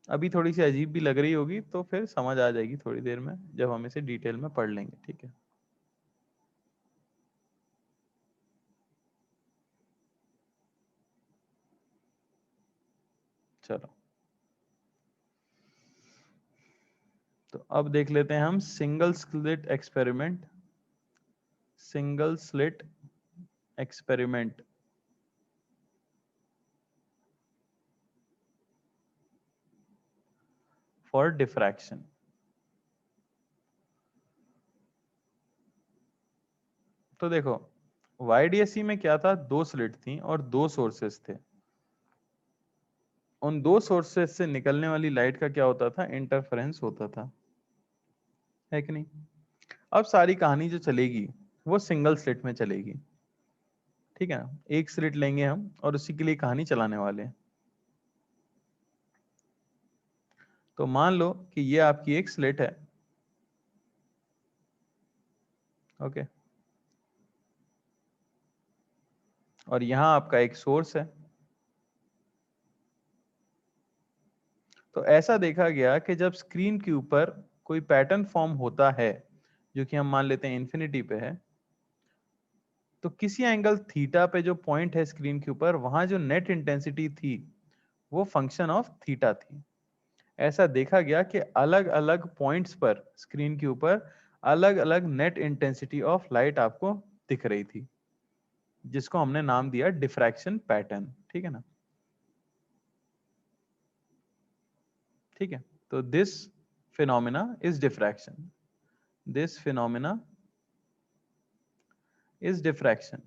अभी थोड़ी सी अजीब भी लग रही होगी, तो फिर समझ आ जाएगी थोड़ी देर में जब हम इसे डिटेल में पढ़ लेंगे। ठीक है, चलो। तो अब देख लेते हैं हम single slit experiment. Single slit experiment for diffraction. तो देखो YDSC में क्या था, 2 स्लिट थी और 2 सोर्सेस थे। उन 2 सोर्सेस से निकलने वाली लाइट का क्या होता था, इंटरफेरेंस होता था, है कि नहीं। अब सारी कहानी जो चलेगी वो सिंगल स्लिट में चलेगी, ठीक है ना। एक स्लिट लेंगे हम और उसी के लिए कहानी चलाने वाले हैं। तो मान लो कि ये आपकी एक स्लिट है, ओके, और यहां आपका एक सोर्स है। तो ऐसा देखा गया कि जब स्क्रीन के ऊपर कोई पैटर्न फॉर्म होता है, जो कि हम मान लेते हैं इन्फिनिटी पे है, तो किसी एंगल थीटा पे जो पॉइंट है स्क्रीन के ऊपर, वहां जो नेट इंटेंसिटी थी वो फंक्शन ऑफ थीटा थी। ऐसा देखा गया कि अलग अलग पॉइंट्स पर स्क्रीन के ऊपर अलग अलग नेट इंटेंसिटी ऑफ लाइट आपको दिख रही थी, जिसको हमने नाम दिया डिफ्रैक्शन पैटर्न, ठीक है ना। ठीक है, तो this phenomena is diffraction. This phenomena is diffraction,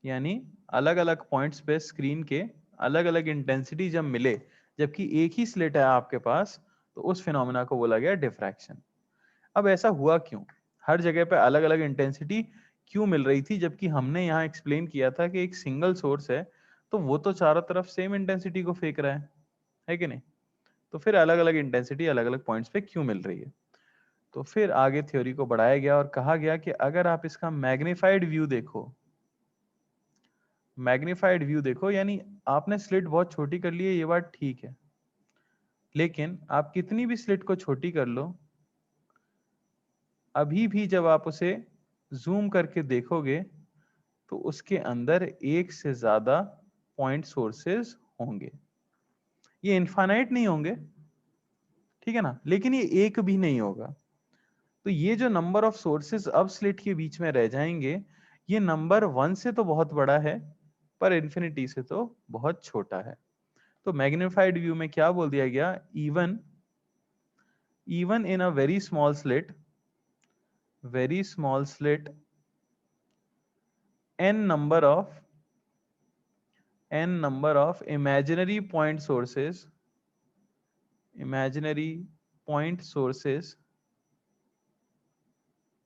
यानी अलग अलग पॉइंट्स पे स्क्रीन के अलग अलग इंटेंसिटी जब मिले, जबकि एक ही स्लिट है आपके पास, तो उस फिनोमिना को बोला गया डिफ्रैक्शन। अब ऐसा हुआ क्यों, हर जगह पे अलग अलग इंटेंसिटी क्यों मिल रही थी, जबकि हमने यहाँ एक्सप्लेन किया था कि एक सिंगल सोर्स है तो वो तो चारों तरफ सेम इंटेंसिटी को फेंक रहा है कि नहीं। तो फिर अलग अलग इंटेंसिटी अलग अलग पॉइंट्स पे क्यों मिल रही है। तो फिर आगे थ्योरी को बढ़ाया गया और कहा गया कि अगर आप इसका मैग्नीफाइड व्यू देखो, मैग्नीफाइड व्यू देखो, यानी आपने स्लिट बहुत छोटी कर ली है, ये बात ठीक है, लेकिन आप कितनी भी स्लिट को छोटी कर लो, अभी भी जब आप उसे जूम करके देखोगे तो उसके अंदर एक से ज्यादा पॉइंट सोर्सेज होंगे। ये इनफाइनाइट नहीं होंगे, ठीक है ना, लेकिन ये एक भी नहीं होगा। तो ये जो नंबर ऑफ सोर्सेज अब स्लिट के बीच में रह जाएंगे, ये नंबर 1 से तो बहुत बड़ा है, पर इन्फिनिटी से तो बहुत छोटा है। तो मैग्निफाइड व्यू में क्या बोल दिया गया, even even in a very small slit, very small slit, n number of imaginary point sources, imaginary point sources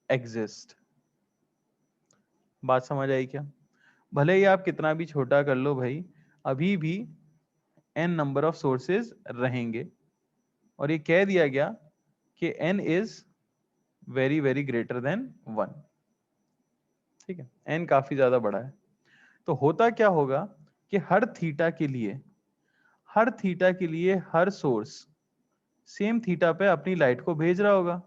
exist। बात समझ आई क्या। भले ही आप कितना भी छोटा कर लो भाई, अभी भी n नंबर ऑफ सोर्सेज रहेंगे। और ये कह दिया गया कि n is very very greater than 1, ठीक है, n काफी ज्यादा बड़ा है। तो होता क्या होगा कि हर थीटा के लिए, हर थीटा के लिए हर सोर्स सेम थीटा पे अपनी लाइट को भेज रहा होगा।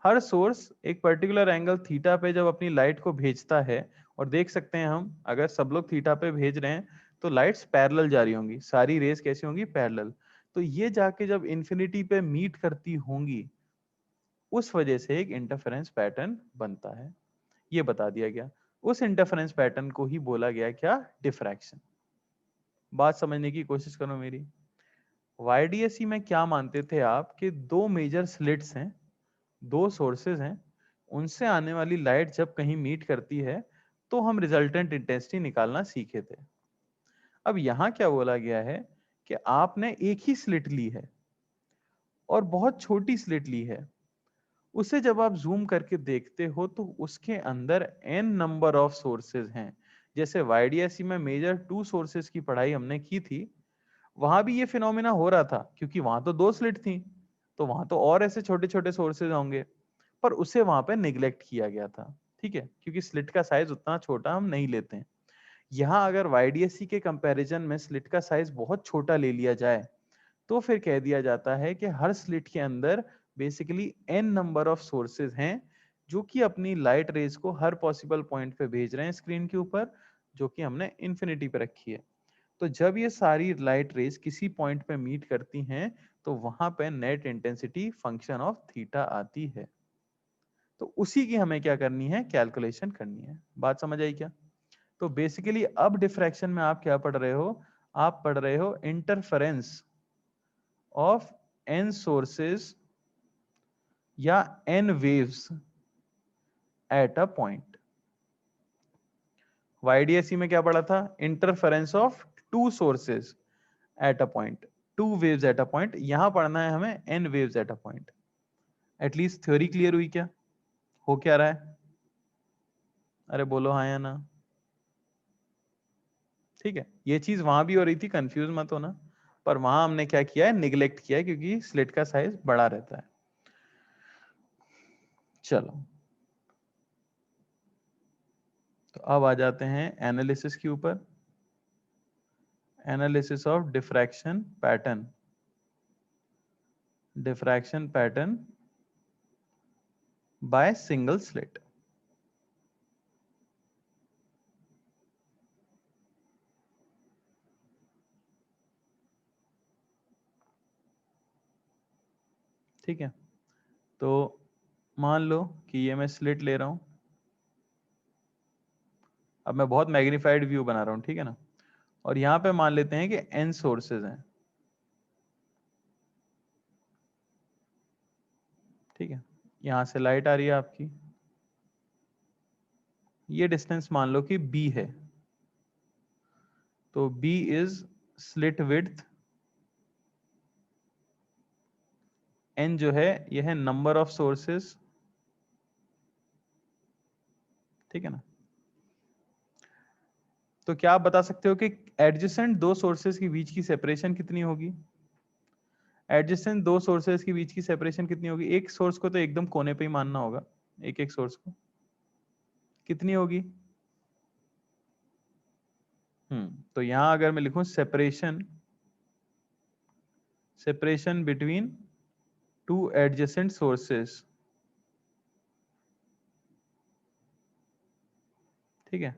हर सोर्स एक पर्टिकुलर एंगल थीटा पे जब अपनी लाइट को भेजता है, और देख सकते हैं हम अगर सब लोग थीटा पे भेज रहे हैं तो लाइट्स पैरेलल जा रही होंगी, सारी रेस कैसी होंगी, पैरेलल। तो ये जाके जब इन्फिनिटी पे मीट करती होंगी, उस वजह से एक इंटरफेरेंस पैटर्न बनता है, ये बता दिया गया। उस इंटरफेरेंस पैटर्न को ही बोला गया क्या, डिफ्रैक्शन। बात समझने की कोशिश करो मेरी। YDSC में क्या मानते थे आप कि 2 मेजर स्लिट्स हैं, 2 सोर्सेज हैं, उनसे आने वाली लाइट जब कहीं मीट करती है तो हम रिजल्टेंट इंटेंसिटी निकालना सीखे थे। अब यहां क्या बोला गया है कि आपने एक ही स्लिट ली है और बहुत छोटी स्लिट ली है, उसे जब आप जूम करके देखते हो तो उसके अंदर n नंबर ऑफ सोर्सेज हैं। जैसे YDSC में मेजर 2 सोर्सेज की पढ़ाई हमने की थी, वहां भी ये फिनोमिना हो रहा था, क्योंकि वहां तो 2 स्लिट थी, तो वहां तो और ऐसे छोटे छोटे सोर्सेज होंगे, पर उसे वहां पे निग्लेक्ट किया गया था, ठीक है, क्योंकि स्लिट का साइज उतना छोटा हम नहीं लेते हैं। यहाँ अगर YDSC के कंपैरिजन में स्लिट का साइज बहुत छोटा ले लिया जाए, तो फिर कह दिया जाता है कि हर स्लिट के अंदर basically n number of sources हैं, जो कि अपनी लाइट रेज को हर पॉसिबल पॉइंट पे भेज रहे हैं स्क्रीन के ऊपर, जो कि हमने इन्फिनिटी पे रखी है। तो जब ये सारी लाइट रेज किसी पॉइंट पे मीट करती हैं, तो वहां पे net intensity function of theta आती है। तो उसी की हमें क्या करनी है, कैलकुलेशन करनी है। बात समझ आई क्या? तो बेसिकली अब डिफ्रैक्शन में आप क्या पढ़ रहे हो, आप पढ़ रहे हो इंटरफेरेंस ऑफ n सोर्सेस या n waves at a point. YDSE में क्या पढ़ा था, interference of to sources at a point, two waves at a point. यहां पढ़ना है हमें n waves at a point. At least theory clear हुई क्या, हो क्या रहा है? अरे बोलो हाँ या ना। ठीक है, ये चीज वहां भी हो रही थी, कंफ्यूज मत होना, पर वहां हमने क्या किया है, निगलेक्ट किया है, क्योंकि स्लिट का साइज बड़ा रहता है। चलो, तो अब आ जाते हैं एनालिसिस के ऊपर। Analysis of diffraction pattern, diffraction pattern by single slit. ठीक है, तो मान लो कि ये मैं स्लिट ले रहा हूं। अब मैं बहुत मैग्नीफाइड व्यू बना रहा हूं, ठीक है ना, और यहां पे मान लेते हैं कि n सोर्सेज हैं। ठीक है, यहां से लाइट आ रही है आपकी, ये डिस्टेंस मान लो कि b है, तो b is slit width, n जो है यह है नंबर ऑफ सोर्सेस। ठीक है ना, तो क्या आप बता सकते हो कि एडजेसेंट दो सोर्सेस के बीच की सेपरेशन कितनी होगी? एडजेसेंट दो सोर्सेस के बीच की सेपरेशन कितनी होगी? एक सोर्स को तो एकदम कोने पे ही मानना होगा, एक एक सोर्स को, कितनी होगी? तो यहां अगर मैं लिखूं separation, separation between two adjacent sources, ठीक है,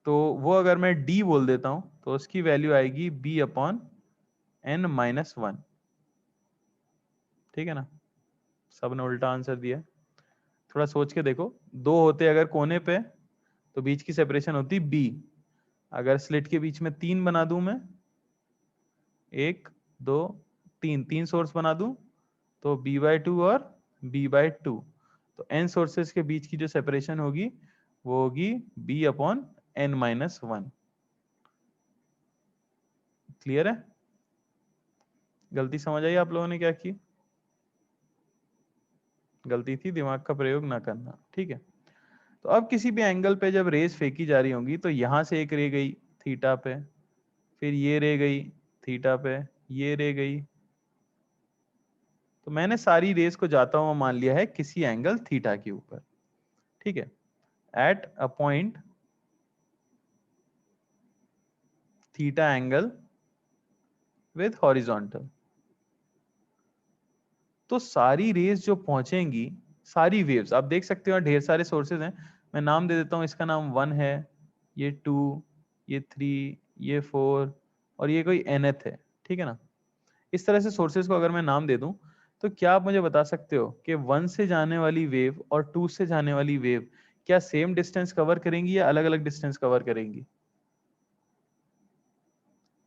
तो वो अगर मैं d बोल देता हूं तो उसकी वैल्यू आएगी b अपॉन n-1। ठीक है ना, सब ने उल्टा आंसर दिया। थोड़ा सोच के देखो, दो होते अगर कोने पे तो बीच की सेपरेशन होती b। अगर स्लिट के बीच में तीन बना दूं मैं, एक दो तीन, तीन सोर्स बना दूं तो b/2 और b/2, तो n सोर्सेस के बीच की जो सेपरेशन होगी वो होगी b अपॉन n-1। क्लियर है? गलती समझ आई आप लोगों ने क्या की? गलती थी दिमाग का प्रयोग ना करना। ठीक है, तो अब किसी भी एंगल पे जब रेज फेंकी जा रही होंगी तो यहां से एक रे गई थीटा पे, फिर ये रे गई थीटा पे, ये रे गई, तो मैंने सारी रेस को जाता हुआ मान लिया है किसी एंगल थीटा के ऊपर। ठीक है, at a point theta angle with horizontal. तो सारी रेस जो पहुंचेंगी, सारी वेव्स आप देख सकते हो, ढेर सारे सोर्सेज हैं, मैं नाम दे देता हूं, इसका नाम 1 है, ये 2, ये 3, ये 4 और ये कोई nth है। ठीक है ना, इस तरह से सोर्सेज को अगर मैं नाम दे दूं तो क्या आप मुझे बता सकते हो कि 1 से जाने वाली वेव और 2 से जाने वाली वेव क्या सेम डिस्टेंस कवर करेंगी या अलग अलग डिस्टेंस कवर करेंगी?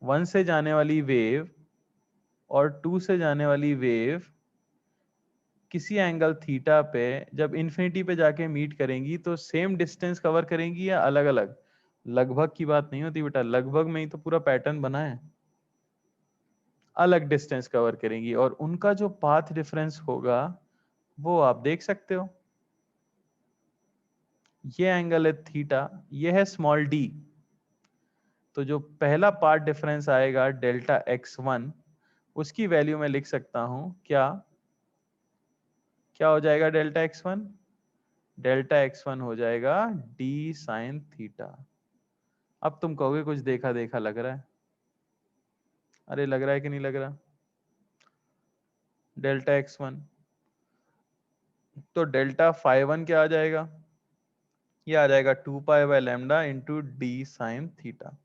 1 से जाने वाली वेव और 2 से जाने वाली वेव किसी एंगल थीटा पे जब इन्फिनिटी पे जाके मीट करेंगी तो सेम डिस्टेंस कवर करेंगी या अलग अलग? लगभग की बात नहीं होती बेटा, लगभग में ही तो पूरा पैटर्न बना है। अलग डिस्टेंस कवर करेंगी और उनका जो पाथ डिफरेंस होगा वो आप देख सकते हो। ये एंगल है थीटा, ये है स्मॉल डी, तो जो पहला पार्ट डिफरेंस आएगा डेल्टा x1, उसकी वैल्यू मैं लिख सकता हूं क्या? क्या हो जाएगा डेल्टा x1? डेल्टा x1 हो जाएगा d साइन थीटा। अब तुम कहोगे कुछ देखा देखा लग रहा है, अरे लग रहा है कि नहीं लग रहा? डेल्टा x1, तो डेल्टा phi1 क्या आ जाएगा? ये आ जाएगा 2 पाई/लैम्डा इंटू डी साइन थीटा।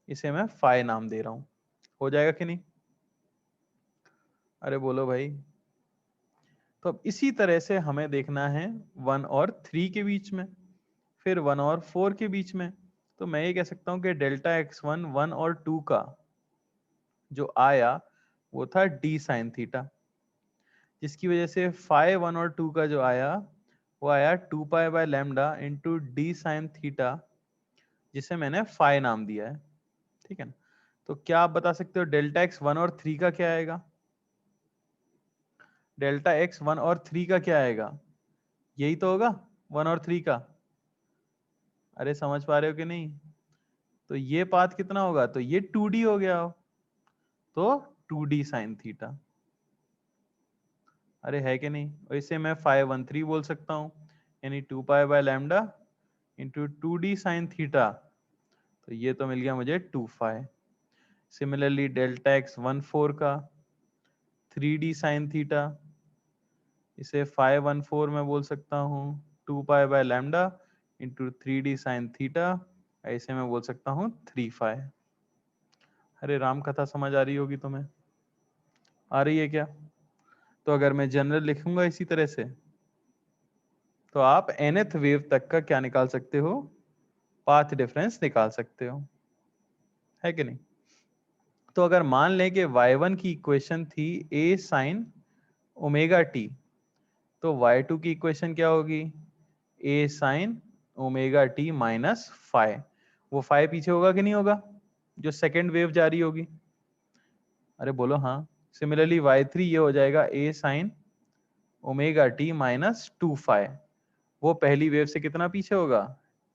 इसे मैं फाइ नाम दे रहा हूं, हो जाएगा कि नहीं? अरे बोलो भाई। तो अब इसी तरह से हमें देखना है 1 और 3 के बीच में, फिर 1 और 4 के बीच में। तो मैं ये कह सकता हूं कि डेल्टा x1 1 और 2 का जो आया वो था d साइन थीटा, जिसकी वजह से फाइ 1 और 2 का जो आया वो आया 2 pi by lambda into d sine theta, जिसे मैंने फाइ नाम दिया है। ठीक है ना। तो क्या आप बता सकते हो डेल्टा एक्स 1 और 3 का क्या आएगा? डेल्टा एक्स 1 और 3 का क्या आएगा? यही तो होगा 1 और 3 का। अरे समझ पा रहे हो कि नहीं? तो ये पाथ कितना होगा? तो ये 2D हो गया हो, तो 2D साइन थीटा। अरे है कि नहीं? और इसे मैं 513 बोल सकता हूँ, यानी 2 pi by lambda into 2D sine theta. तो ये तो मिल गया मुझे 2 फाइ। सिमिलरली डेल्टा एक्स 1 4 का 3D साइन थीटा, इसे 514 में बोल सकता हूँ 2 pi by lambda into 3D sine theta. ऐसे में बोल सकता हूँ 3 फाइ। अरे राम कथा समझ आ रही होगी तुम्हें? आ रही है क्या? तो अगर मैं जनरल लिखूंगा इसी तरह से, तो आप nth वेव तक का क्या निकाल सकते हो? पाथ डिफरेंस निकाल सकते हो, है कि नहीं? तो अगर मान लें कि y1 की इक्वेशन थी a साइन ओमेगा टी, तो y2 की इक्वेशन क्या होगी? a sine omega t minus phi. वो फाइ पीछे होगा कि नहीं होगा, जो सेकेंड वेव जा रही होगी? अरे बोलो हाँ। सिमिलरली y3 ये हो जाएगा a sine omega t minus 2 phi. वो पहली वेव से कितना पीछे होगा?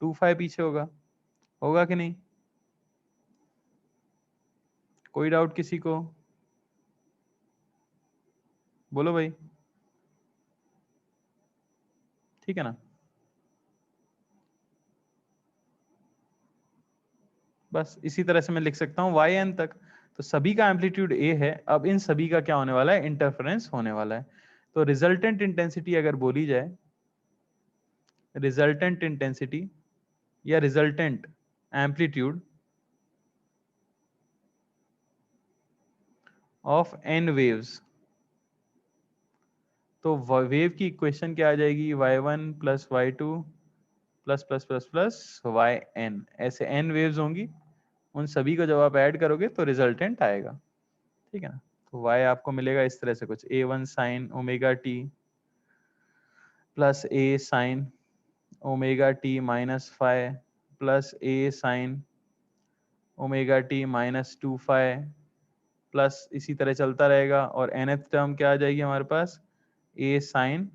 2 फाइ पीछे होगा। होगा कि नहीं? कोई डाउट किसी को? बोलो भाई। ठीक है ना। बस इसी तरह से मैं लिख सकता हूँ yn तक। तो सभी का एम्पलीट्यूड a है। अब इन सभी का क्या होने वाला है? इंटरफेरेंस होने वाला है। तो रिजल्टेंट इंटेंसिटी अगर बोली जाए, रिजल्टेंट इंटेंसिटी या resultant amplitude of n waves, तो वेव की इक्वेशन क्या आ जाएगी? y1 plus y2 plus plus plus plus yn। ऐसे n वेव्स होंगी, उन सभी को जब आप ऐड करोगे तो रिजल्टेंट आएगा। ठीक है ना। तो y आपको मिलेगा इस तरह से कुछ, a1 sine omega t plus a sine omega t minus phi plus a sine omega t minus 2 phi, plus इसी तरह चलता रहेगा। और nth टर्म क्या आ जाएगी हमारे पास? a sine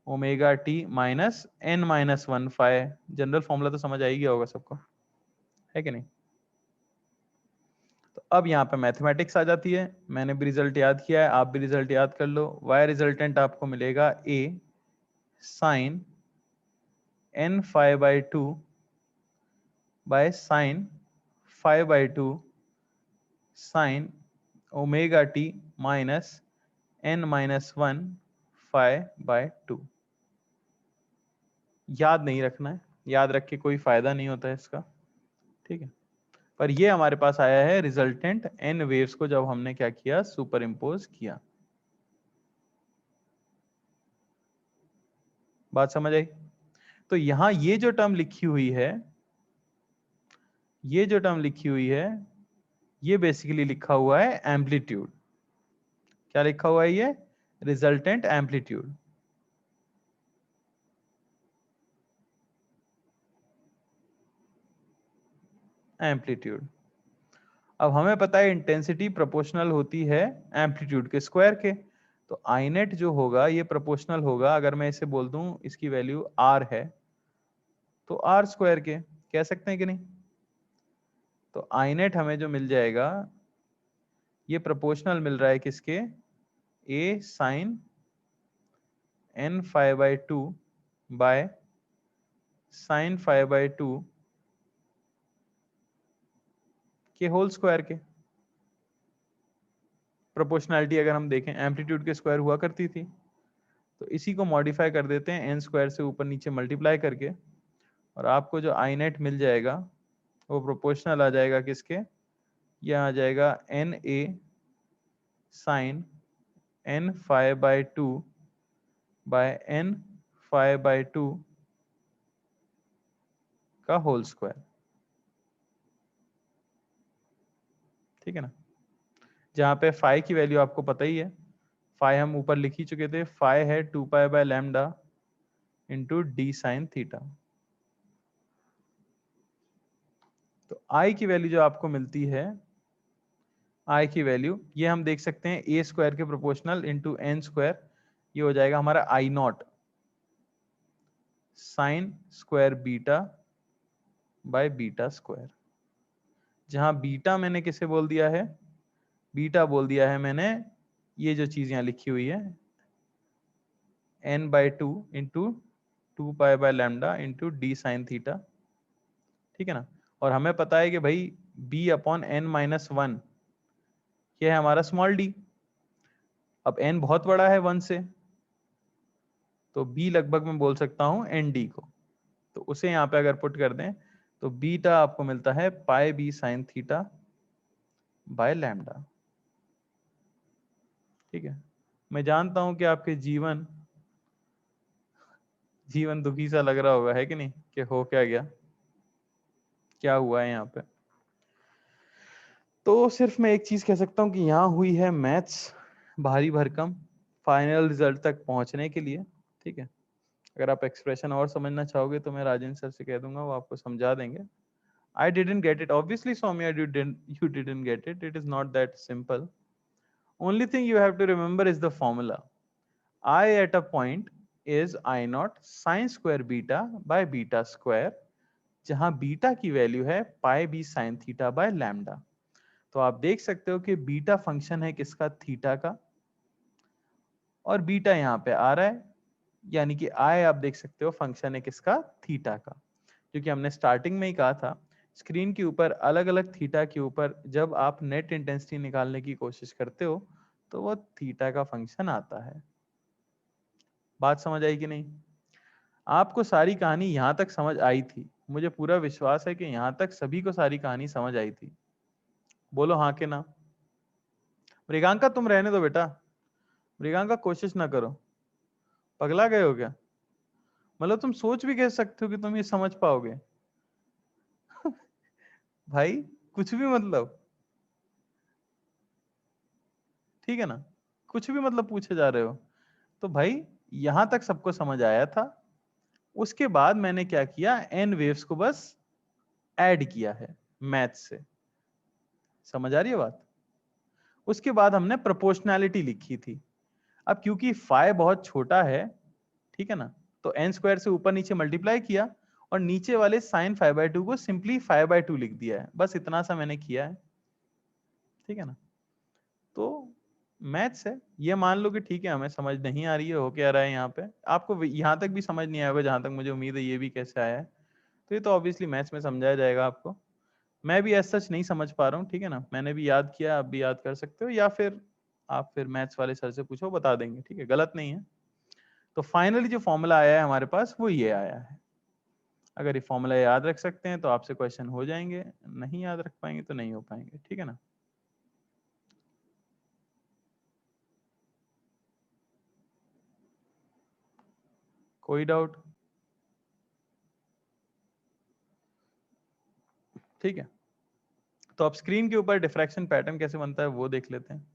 omega t minus n minus 1 phi. General formula तो समझ आ ही गया होगा सबको, है कि नहीं? तो अब यहाँ पे मैथमेटिक्स आ जाती है। मैंने भी रिजल्ट याद किया है, आप भी रिजल्ट याद कर लो। y रिजल्टेंट आपको मिलेगा a sine n phi by 2 by sine phi by 2 sine omega t minus n minus 1 phi by 2। याद नहीं रखना है, याद रख के कोई फायदा नहीं होता है इसका। ठीक है। पर ये हमारे पास आया है रिजल्टेंट n वेव्स को जब हमने क्या किया? सुपर इम्पोज किया। बात समझ आई? तो यहां ये जो टर्म लिखी हुई है, ये जो टर्म लिखी हुई है, ये बेसिकली लिखा हुआ है एम्पलीट्यूड। क्या लिखा हुआ है ये? Resultant amplitude. एम्पलीट्यूड। अब हमें पता है इंटेंसिटी प्रोपोर्शनल होती है एम्पलीट्यूड के स्क्वायर के। तो आई नेट जो होगा ये प्रोपोर्शनल होगा, अगर मैं इसे बोल दूं इसकी वैल्यू r है, तो r स्क्वायर के कह सकते हैं कि नहीं? तो आई नेट हमें जो मिल जाएगा, ये प्रोपोर्शनल मिल रहा है किसके? a sine n phi by 2 by sine phi by 2 के होल स्क्वायर के। प्रोपोर्शनैलिटी अगर हम देखें एम्पलीट्यूड के स्क्वायर हुआ करती थी, तो इसी को मॉडिफाई कर देते हैं n स्क्वायर से ऊपर नीचे मल्टीप्लाई करके, और आपको जो आई नेट मिल जाएगा वो प्रोपोर्शनल आ जाएगा किसके? ये आ जाएगा n A sine n phi by 2 by n phi by 2 का होल स्क्वायर, ठीक है ना। जहां पे फाई की वैल्यू आपको पता ही है, फाई हम ऊपर लिख ही चुके थे, फाई है 2 pi by lambda into d sine theta. तो आई की वैल्यू जो आपको मिलती है, आई की वैल्यू ये हम देख सकते हैं ए स्क्वायर के प्रोपोर्शनल इंटू एन स्क्वायर, ये हो जाएगा हमारा I naught sine square beta by beta square. जहां बीटा मैंने किसे बोल दिया है, बीटा बोल दिया है मैंने ये जो चीज यहां लिखी हुई है n by 2 into 2 pi by lambda into d sine theta, ठीक है ना। और हमें पता है कि भाई b अपॉन n माइनस 1 ये है हमारा स्मॉल d। अब n बहुत बड़ा है 1 से, तो b लगभग मैं बोल सकता हूं nd को, तो उसे यहाँ पे अगर पुट कर दें तो बीटा आपको मिलता है पाई b sign theta by lambda, ठीक है। मैं जानता हूं कि आपके जीवन दुखी सा लग रहा होगा, है कि नहीं, कि हो क्या गया, क्या हुआ है यहाँ पे। तो सिर्फ मैं एक चीज कह सकता हूँ कि यहाँ हुई है मैथ्स भारी भरकम फाइनल रिजल्ट तक पहुंचने के लिए, ठीक है। अगर आप एक्सप्रेशन और समझना चाहोगे तो मैं राजेंद्र सर से कह दूंगा, वो आपको समझा देंगे। I didn't get it. Obviously, Soumya, you didn't get it. It is not that simple. Only thing you have to remember is the formula. I at a point is I naught sine square beta by beta square, जहां beta की value है pi b sine theta by lambda. तो आप देख सकते हो कि beta function है किसका, थीटा का, और बीटा यहाँ पे आ रहा है, यानी कि आई आप देख सकते हो फंक्शन है किसका, थीटा का। क्योंकि हमने स्टार्टिंग में ही कहा था स्क्रीन के ऊपर अलग अलग थीटा के ऊपर जब आप नेट इंटेंसिटी निकालने की कोशिश करते हो तो वो थीटा का फंक्शन आता है। बात समझ आई कि नहीं? आपको सारी कहानी यहां तक समझ आई थी, मुझे पूरा विश्वास है कि यहां तक सभी को सारी कहानी समझ आई थी। बोलो हाँ के ना। मृगांका तुम रहने दो बेटा, मृगांका कोशिश ना करो, पगला गए हो क्या? मतलब तुम सोच भी कह सकते हो कि तुम ये समझ पाओगे? भाई कुछ भी मतलब, ठीक है ना, कुछ भी मतलब पूछे जा रहे हो। तो भाई यहां तक सबको समझ आया था, उसके बाद मैंने क्या किया, एन वेव्स को बस ऐड किया है मैथ से। समझ आ रही है बात? उसके बाद हमने प्रोपोर्शनैलिटी लिखी थी। अब क्योंकि फाई बहुत छोटा है, ठीक है ना, तो एन स्क्वायर से ऊपर नीचे मल्टीप्लाई किया और नीचे वाले साइन 5/2 को सिंपली 5/2 लिख दिया है, बस इतना सा मैंने किया है, ठीक है ना। तो मैथ्स है, ये मान लो कि ठीक है हमें समझ नहीं आ रही है हो क्या रहा है यहाँ पे, आपको यहाँ तक भी समझ नहीं आएगा जहां तक मुझे उम्मीद है ये भी कैसे आया है, तो ये तो ऑब्वियसली मैथ्स में समझाया जाएगा आपको। मैं भी ऐसा सच नहीं समझ पा रहा हूँ, ठीक है ना, मैंने भी याद किया, आप भी याद कर सकते हो, या फिर आप फिर मैथ्स वाले सर से पूछो, बता देंगे, ठीक है, गलत नहीं है। तो फाइनली जो फॉर्मूला आया है हमारे पास वो ये आया है। अगर ये फॉर्मूला याद रख सकते हैं तो आपसे क्वेश्चन हो जाएंगे, नहीं याद रख पाएंगे तो नहीं हो पाएंगे, ठीक है ना। कोई डाउट? ठीक है, तो अब स्क्रीन के ऊपर डिफ्रैक्शन पैटर्न कैसे बनता है वो देख लेते हैं।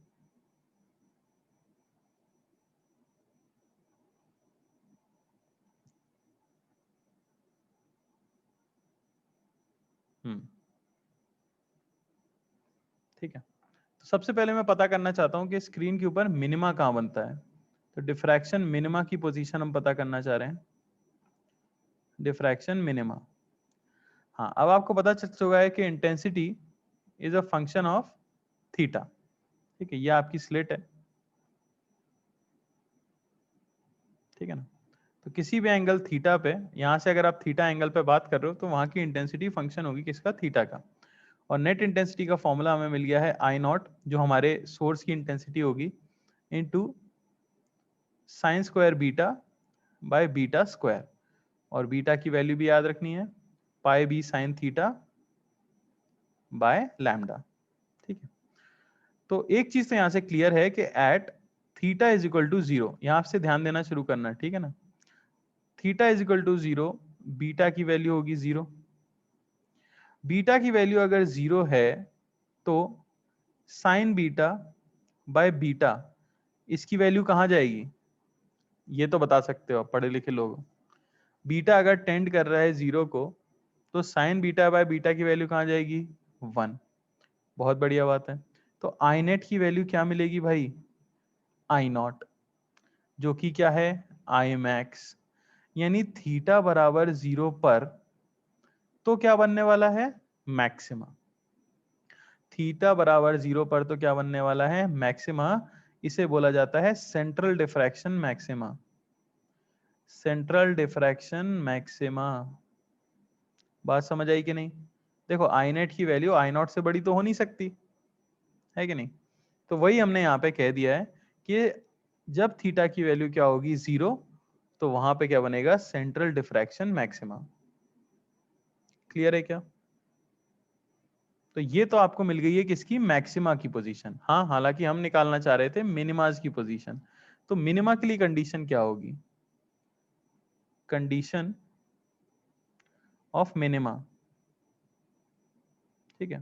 ठीक है, तो सबसे पहले मैं पता करना चाहता हूं कि स्क्रीन के ऊपर मिनिमा कहां बनता है। तो डिफ्रैक्शन मिनिमा की पोजीशन हम पता करना चाह रहे हैं, डिफ्रैक्शन मिनिमा। हाँ, अब आपको पता चल चुका है कि intensity is a function of theta, ठीक है, ये आपकी स्लिट है, ठीक है ना। तो किसी भी एंगल थीटा पे, यहां से अगर आप थीटा एंगल पे बात कर रहे हो तो वहां की इंटेंसिटी फंक्शन होगी किसका, थीटा का। और नेट इंटेंसिटी का फॉर्मूला हमें मिल गया है आई नॉट, जो हमारे सोर्स की इंटेंसिटी होगी, into sine square beta by beta square, और बीटा की वैल्यू भी याद रखनी है, pi b sine theta by lambda, ठीक है। तो एक चीज तो यहां से क्लियर है कि at theta is equal to 0, यहां से ध्यान देना शुरू करना, ठीक है ना। Theta is equal to 0, beta की वैल्यू होगी 0। बीटा की वैल्यू अगर 0 है तो साइन बीटा बाय बीटा, इसकी वैल्यू कहां जाएगी, ये तो बता सकते हो आप पढ़े लिखे लोग। बीटा अगर टेंड कर रहा है 0 को, तो साइन बीटा बाय बीटा की वैल्यू कहां जाएगी, 1। बहुत बढ़िया बात है। तो आई नेट की वैल्यू क्या मिलेगी भाई, आई नॉट, जो कि क्या है, आई मैक्स। यानी थीटा बराबर 0 पर तो क्या बनने वाला है, मैक्सिमा। थीटा बराबर 0 पर तो क्या बनने वाला है, मैक्सिमा। इसे बोला जाता है central diffraction maxima. Central diffraction maxima. बात समझ आई कि नहीं। देखो आई नेट की वैल्यू आई नॉट से बड़ी तो हो नहीं सकती, है कि नहीं। तो वही हमने यहाँ पे कह दिया है कि जब थीटा की वैल्यू क्या होगी 0, तो वहां पे क्या बनेगा, सेंट्रल डिफ्रैक्शन मैक्सिमा। क्लियर है क्या। तो ये तो आपको मिल गई है किसकी, मैक्सिमा की पोजीशन। हाँ, हालांकि हम निकालना चाह रहे थे मिनिमाज की पोजीशन। तो मिनिमा के लिए कंडीशन क्या होगी, कंडीशन ऑफ मिनिमा, ठीक है।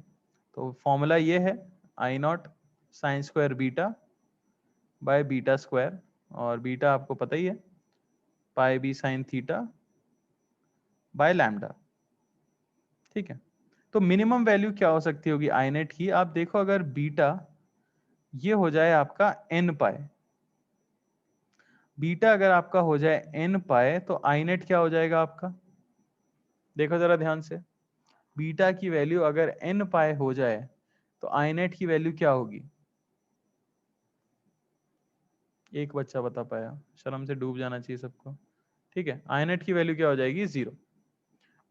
तो फॉर्मूला ये है, I naught sine square beta by beta square, और बीटा आपको पता ही है, pi b sine theta by lambda, ठीक है। तो मिनिमम वैल्यू क्या हो सकती होगी आई नेट की, आप देखो अगर बीटा ये हो जाए आपका n पाए, बीटा अगर आपका हो जाए n पाए, तो आई नेट क्या हो जाएगा आपका, देखो जरा ध्यान से। बीटा की वैल्यू अगर n पाए हो जाए तो आई नेट की वैल्यू क्या होगी, एक बच्चा बता पाया, शर्म से डूब जाना चाहिए सबको, ठीक है। आई नेट की वैल्यू क्या हो जाएगी, 0।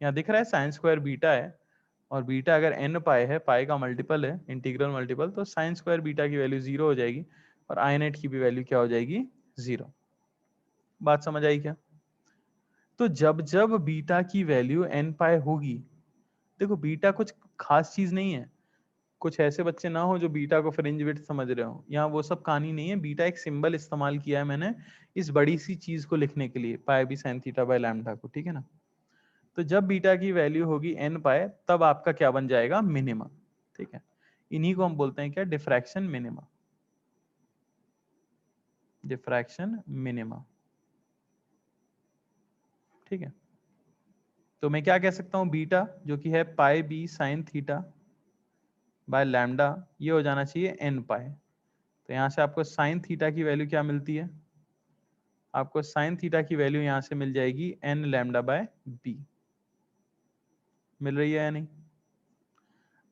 यहाँ दिख रहा है साइन स्क्वायर बीटा है, और बीटा अगर n पाए है, पाए का मल्टीपल है, इंटीग्रल मल्टीपल, तो साइन स्क्वायर बीटा की वैल्यू 0 हो जाएगी, और आई नेट की भी वैल्यू क्या हो जाएगी, 0। बात समझ आई क्या। तो जब जब बीटा की वैल्यू n पाए होगी, देखो बीटा कुछ खास चीज नहीं है, कुछ ऐसे बच्चे ना हो जो बीटा को फ्रिंज विड्थ समझ रहे हो, यहाँ वो सब कहानी नहीं है। बीटा एक सिंबल इस्तेमाल किया है मैंने इस बड़ी सी चीज को लिखने के लिए, pi b sine theta by lambda को, ठीक है ना। तो जब बीटा की वैल्यू होगी n पाए, तब आपका क्या बन जाएगा, मिनिमा, ठीक है। इन्हीं को हम बोलते हैं क्या, डिफ्रैक्शन मिनिमा, डिफ्रैक्शन मिनिमा, ठीक है। तो मैं क्या कह सकता हूँ, बीटा जो कि है pi b sine theta by lambda, ये हो जाना चाहिए n पाए। तो यहाँ से आपको साइन थीटा की वैल्यू क्या मिलती है, आपको साइन थीटा की वैल्यू यहाँ से मिल जाएगी n लैम्डा बाय बी। मिल रही है या नहीं,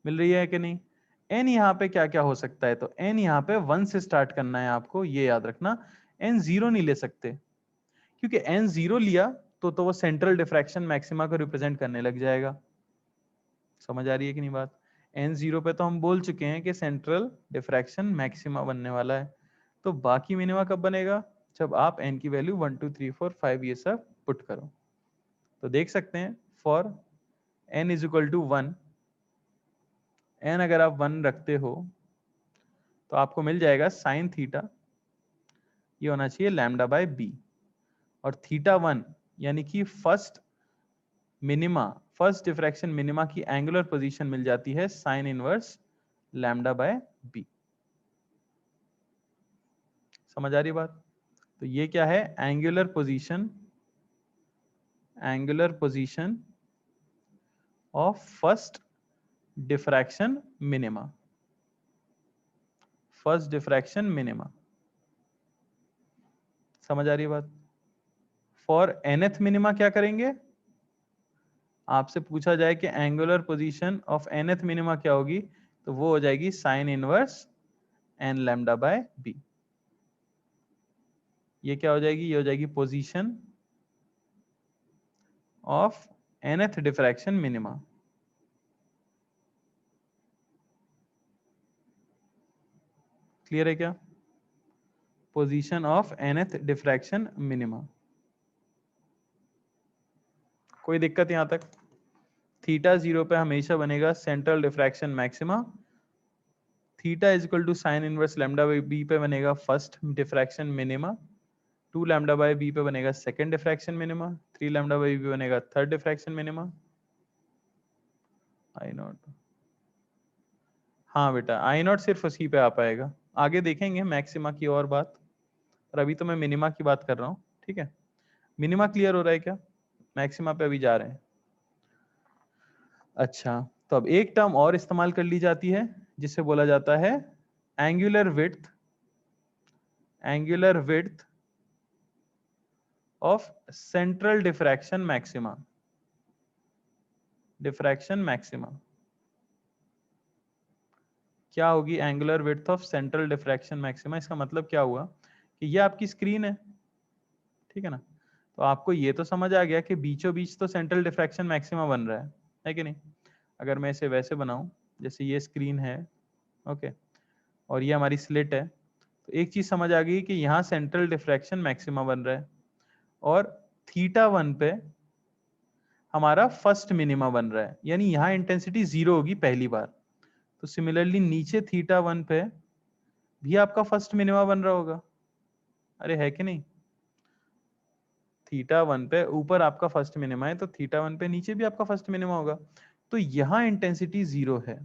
मिल रही है कि नहीं। n यहाँ पे क्या क्या हो सकता है, तो n यहाँ पे 1 से स्टार्ट करना है आपको, ये याद रखना। n 0 नहीं ले सकते, क्योंकि n 0 लिया तो वो सेंट्रल डिफ्रैक्शन मैक्सिमा को रिप्रेजेंट करने लग जाएगा। समझ आ रही है कि नहीं बात। n 0 पे तो हम बोल चुके हैं कि सेंट्रल डिफ्रैक्शन मैक्सिमा बनने वाला है, तो बाकी मिनिमा कब बनेगा, जब आप n की वैल्यू 1 2 3 4 5 ये सब पुट करो। तो देख सकते हैं for n is equal to 1, n अगर आप 1 रखते हो तो आपको मिल जाएगा साइन थीटा, ये होना चाहिए लैम्डा बाय बी, और थीटा 1 यानी कि first minima, first diffraction minima की एंगुलर पोजीशन मिल जाती है sine inverse lambda by b. समझ आ रही बात। तो ये क्या है, angular position, angular position of first diffraction minima, first diffraction minima. समझ आ रही बात। फॉर nth मिनिमा क्या करेंगे, आपसे पूछा जाए कि angular position of nth minima क्या होगी, तो वो हो जाएगी sine inverse n lambda by b. ये क्या हो जाएगी, ये हो जाएगी position of nth diffraction minima. Clear है क्या, position of nth diffraction minima. कोई दिक्कत यहां तक। थीटा 0 पे हमेशा बनेगा central diffraction maxima, theta is equal to sine inverse lambda by b पे बनेगा first diffraction minima, 2 lambda by b पे बनेगा second diffraction minima, 3 lambda by b बनेगा third diffraction minima. I naught, हाँ बेटा आई नॉट सिर्फ उसी पे आ पाएगा, आगे देखेंगे मैक्सिमा की और बात, और अभी तो मैं मिनिमा की बात कर रहा हूँ, ठीक है। मिनिमा क्लियर हो रहा है क्या? मैक्सिमा पे अभी जा रहे हैं। अच्छा, तो अब एक टर्म और इस्तेमाल कर ली जाती है जिसे बोला जाता है angular width, angular width of central diffraction maxima, diffraction maxima. क्या होगी angular width of central diffraction maxima? इसका मतलब क्या हुआ कि ये आपकी स्क्रीन है, ठीक है ना, तो आपको ये तो समझ आ गया कि बीचों बीच तो सेंट्रल डिफ्रैक्शन मैक्सिमा बन रहा है कि नहीं। अगर मैं इसे वैसे बनाऊं, जैसे ये स्क्रीन है, ओके, और ये हमारी स्लिट है, तो एक चीज समझ आ गई कि यहाँ सेंट्रल डिफ्रैक्शन मैक्सिमा बन रहा है और थीटा 1 पे हमारा फर्स्ट मिनिमा बन रहा है, यानी यहाँ इंटेंसिटी 0 होगी पहली बार। तो सिमिलरली नीचे थीटा 1 पे भी आपका फर्स्ट मिनिमा बन रहा होगा, अरे है कि नहीं। थीटा 1 पे ऊपर आपका फर्स्ट मिनिमा है, तो थीटा 1 पे नीचे भी आपका फर्स्ट मिनिमा होगा। तो यहाँ इंटेंसिटी 0 है,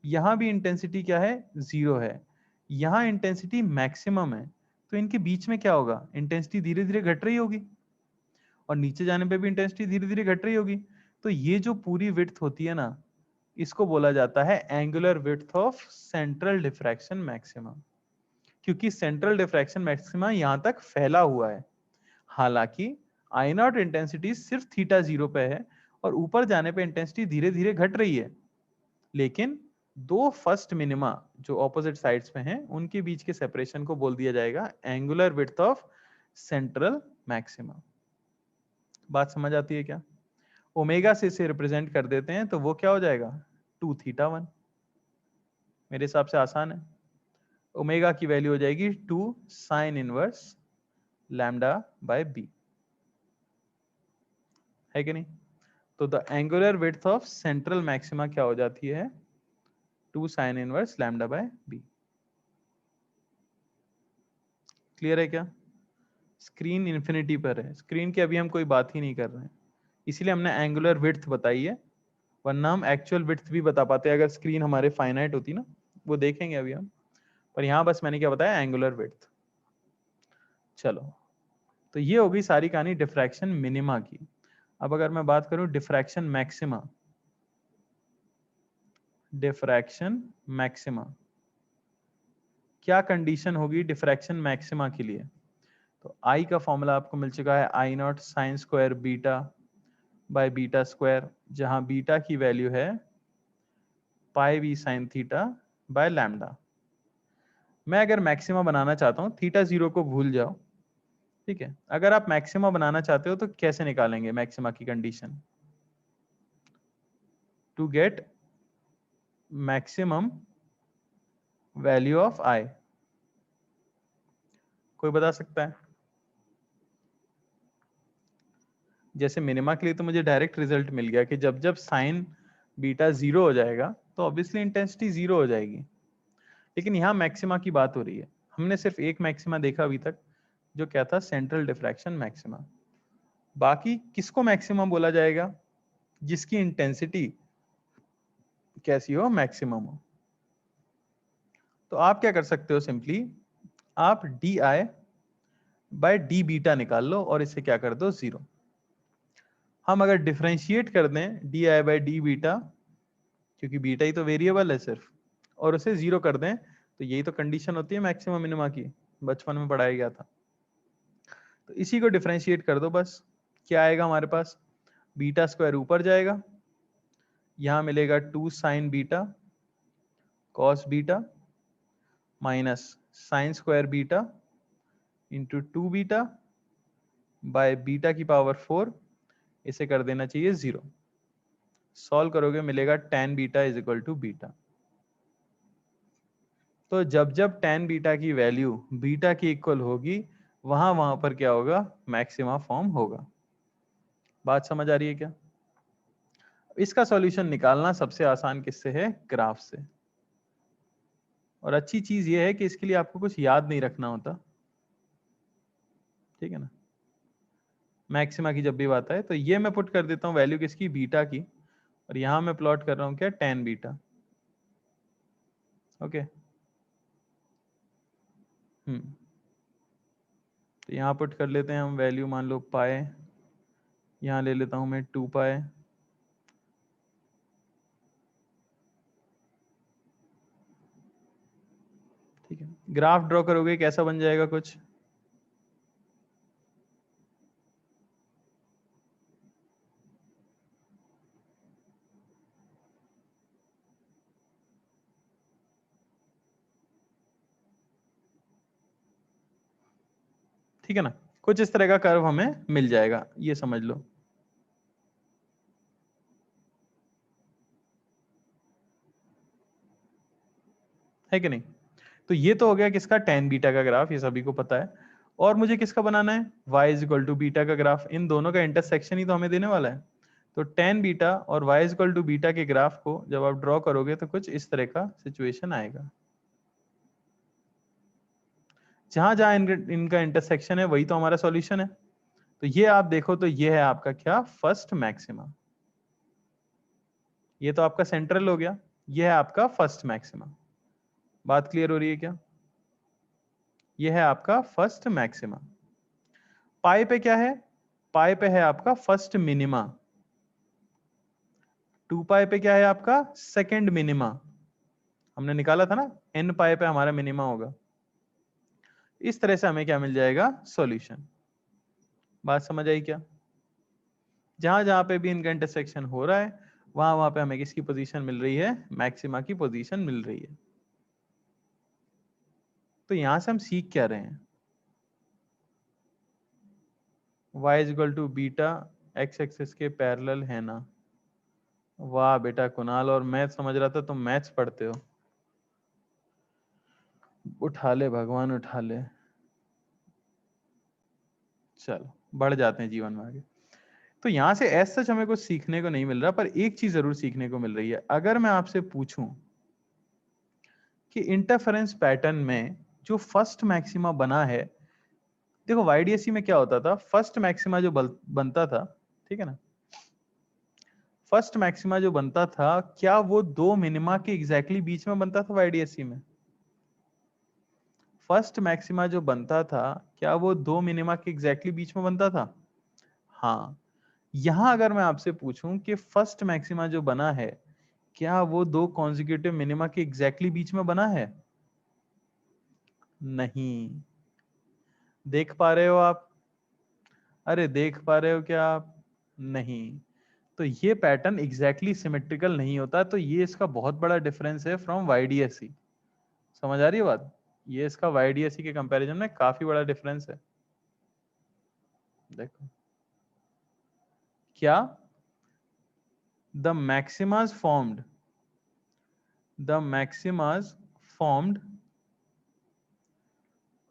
यहाँ भी इंटेंसिटी क्या है, 0 है, यहाँ इंटेंसिटी मैक्सिमम है। तो इनके बीच में क्या होगा, इंटेंसिटी धीरे धीरे घट रही होगी, और नीचे जाने पे भी इंटेंसिटी धीरे धीरे घट रही होगी। तो ये जो पूरी विड्थ होती है ना, इसको बोला जाता है angular width of central diffraction maxima, क्योंकि सेंट्रल डिफ्रैक्शन मैक्सिमा यहाँ तक फैला हुआ है। हालांकि आई नॉट इंटेंसिटी सिर्फ थीटा 0 पे है और ऊपर जाने पे इंटेंसिटी धीरे धीरे घट रही है, लेकिन दो फर्स्ट मिनिमा जो ऑपोजिट साइड्स पे हैं उनके बीच के सेपरेशन को बोल दिया जाएगा angular width of central maxima. बात समझ आती है क्या? ओमेगा से इसे रिप्रेजेंट कर देते हैं तो वो क्या हो जाएगा, 2 थीटा 1। मेरे हिसाब से आसान है। ओमेगा की वैल्यू हो जाएगी 2 sine inverse lambda by b, है कि नहीं। तो the angular width of central maxima क्या हो जाती है, 2 sine inverse lambda by b. Clear है क्या? स्क्रीन इन्फिनिटी पर है, स्क्रीन की अभी हम कोई बात ही नहीं कर रहे हैं, इसीलिए हमने एंगुलर विड्थ बताई है, वरना हम एक्चुअल विड्थ भी बता पाते अगर स्क्रीन हमारे फाइनाइट होती ना, वो देखेंगे अभी हम, पर यहाँ बस मैंने क्या बताया, एंगुलर विड्थ। चलो, तो ये हो गई सारी कहानी डिफ्रैक्शन मिनिमा की। अब अगर मैं बात करूं डिफ्रैक्शन मैक्सिमा, डिफ्रैक्शन मैक्सिमा क्या कंडीशन होगी डिफ्रैक्शन मैक्सिमा के लिए? तो आई का फॉर्मूला आपको मिल चुका है, I naught sine square beta by beta square, जहां बीटा की वैल्यू है pi b sine theta by lambda. मैं अगर मैक्सिमा बनाना चाहता हूं, थीटा 0 को भूल जाओ, ठीक है। अगर आप मैक्सिमा बनाना चाहते हो तो कैसे निकालेंगे मैक्सिमा की condition? To get maximum value of I, कोई बता सकता है? जैसे मिनिमा के लिए तो मुझे डायरेक्ट रिजल्ट मिल गया कि जब जब साइन बीटा 0 हो जाएगा तो ऑब्वियसली इंटेंसिटी 0 हो जाएगी, लेकिन यहाँ मैक्सिमा की बात हो रही है। हमने सिर्फ एक मैक्सिमा देखा अभी तक, जो क्या था, सेंट्रल डिफ्रैक्शन मैक्सिमा। बाकी किसको मैक्सिमा बोला जाएगा? जिसकी इंटेंसिटी कैसी हो, मैक्सिमम हो। तो आप क्या कर सकते हो, सिंपली आप d I by d beta निकाल लो और इसे क्या कर दो, 0। हम अगर डिफरेंशिएट कर दें d I by d beta, क्योंकि बीटा ही तो वेरिएबल है सिर्फ, और उसे 0 कर दें, तो यही तो कंडीशन होती है मैक्सिमम मिनिमा की, बचपन में पढ़ाया गया था। तो इसी को डिफरेंशिएट कर दो बस, क्या आएगा हमारे पास, बीटा स्क्वायर ऊपर जाएगा, यहां मिलेगा 2 sign beta cos beta minus sign square beta into 2 beta by beta की पावर 4, इसे कर देना चाहिए 0। सॉल्व करोगे मिलेगा tan beta is equal to beta. तो जब जब tan बीटा की वैल्यू बीटा की इक्वल होगी, वहां वहां पर क्या होगा, मैक्सिमा फॉर्म होगा। बात समझ आ रही है क्या? इसका सॉल्यूशन निकालना सबसे आसान किससे है, ग्राफ से। और अच्छी चीज ये है कि इसके लिए आपको कुछ याद नहीं रखना होता, ठीक है ना। मैक्सिमा की जब भी बात आए तो ये मैं पुट कर देता हूँ वैल्यू किसकी, बीटा की, और यहां मैं प्लॉट कर रहा हूं क्या, tan बीटा। ओके, तो यहाँ पुट कर लेते हैं हम वैल्यू, मान लो पाए, यहाँ ले लेता हूँ मैं 2 पाए, ठीक है। ग्राफ ड्रॉ करोगे कैसा बन जाएगा कुछ, ठीक है ना, कुछ इस तरह का कर्व हमें मिल जाएगा, ये समझ लो। है कि नहीं। तो ये तो हो गया किसका, tan बीटा का ग्राफ, ये सभी को पता है। और मुझे किसका बनाना है, y is equal to beta का ग्राफ, इन दोनों का इंटरसेक्शन ही तो हमें देने वाला है। तो tan बीटा और y is equal to beta के ग्राफ को जब आप ड्रॉ करोगे तो कुछ इस तरह का सिचुएशन आएगा। जहां जहां इनका इंटरसेक्शन है वही तो हमारा सॉल्यूशन है। तो ये आप देखो तो ये है आपका क्या, फर्स्ट मैक्सिमा। ये तो आपका सेंट्रल हो गया, ये है आपका फर्स्ट मैक्सिमा। बात क्लियर हो रही है क्या, ये है आपका फर्स्ट मैक्सिमा। पाई पे क्या है, पाई पे है आपका फर्स्ट मिनिमा। 2 पाई पे क्या है आपका, सेकंड मिनिमा। हमने निकाला था ना, n पाई पे हमारा मिनिमा होगा। इस तरह से हमें क्या मिल जाएगा, सॉल्यूशन। बात समझ आई क्या। जहां जहां पे भी इनका इंटरसेक्शन हो रहा है वहां वहां पे हमें किसकी पोजीशन मिल रही है, मैक्सिमा की पोजीशन मिल रही है। तो यहां से हम सीख क्या रहे हैं, y is equal to beta x axis के पैरेलल है ना। वाह बेटा कुणाल, और मैथ समझ रहा था, तुम मैथ्स पढ़ते हो। उठा ले भगवान उठा ले। चलो बढ़ जाते हैं जीवन में आगे। तो यहां से एज सच हमें कुछ सीखने को नहीं मिल रहा, पर एक चीज जरूर सीखने को मिल रही है। अगर मैं आपसे पूछूं कि इंटरफेरेंस पैटर्न में जो फर्स्ट मैक्सिमा बना है, देखो वाईडीएससी में क्या होता था, फर्स्ट मैक्सिमा जो बनता था, ठीक है ना, फर्स्ट मैक्सिमा जो बनता था, क्या वो दो मिनिमा के एग्जैक्टली बीच में बनता था वाईडीएससी में। फर्स्ट मैक्सिमा जो बनता था, क्या वो दो मिनिमा के एग्जैक्टली बीच में बनता था। हाँ, यहां अगर मैं आपसे पूछूं कि फर्स्ट मैक्सिमा जो बना है, क्या वो दो कॉन्जिक्यूटिव मिनिमा के एग्जैक्टली बीच में बना है। नहीं। देख पा रहे हो आप, अरे देख पा रहे हो क्या आप, नहीं। तो ये पैटर्न एग्जैक्टली सिमेट्रिकल नहीं होता, तो ये इसका बहुत बड़ा डिफरेंस है फ्रॉम वाईडीएससी। समझ आ रही है बात, ये इसका वाईडीएससी के कंपैरिजन में काफी बड़ा डिफरेंस है। देखो क्या, the maximas formed, the maximas formed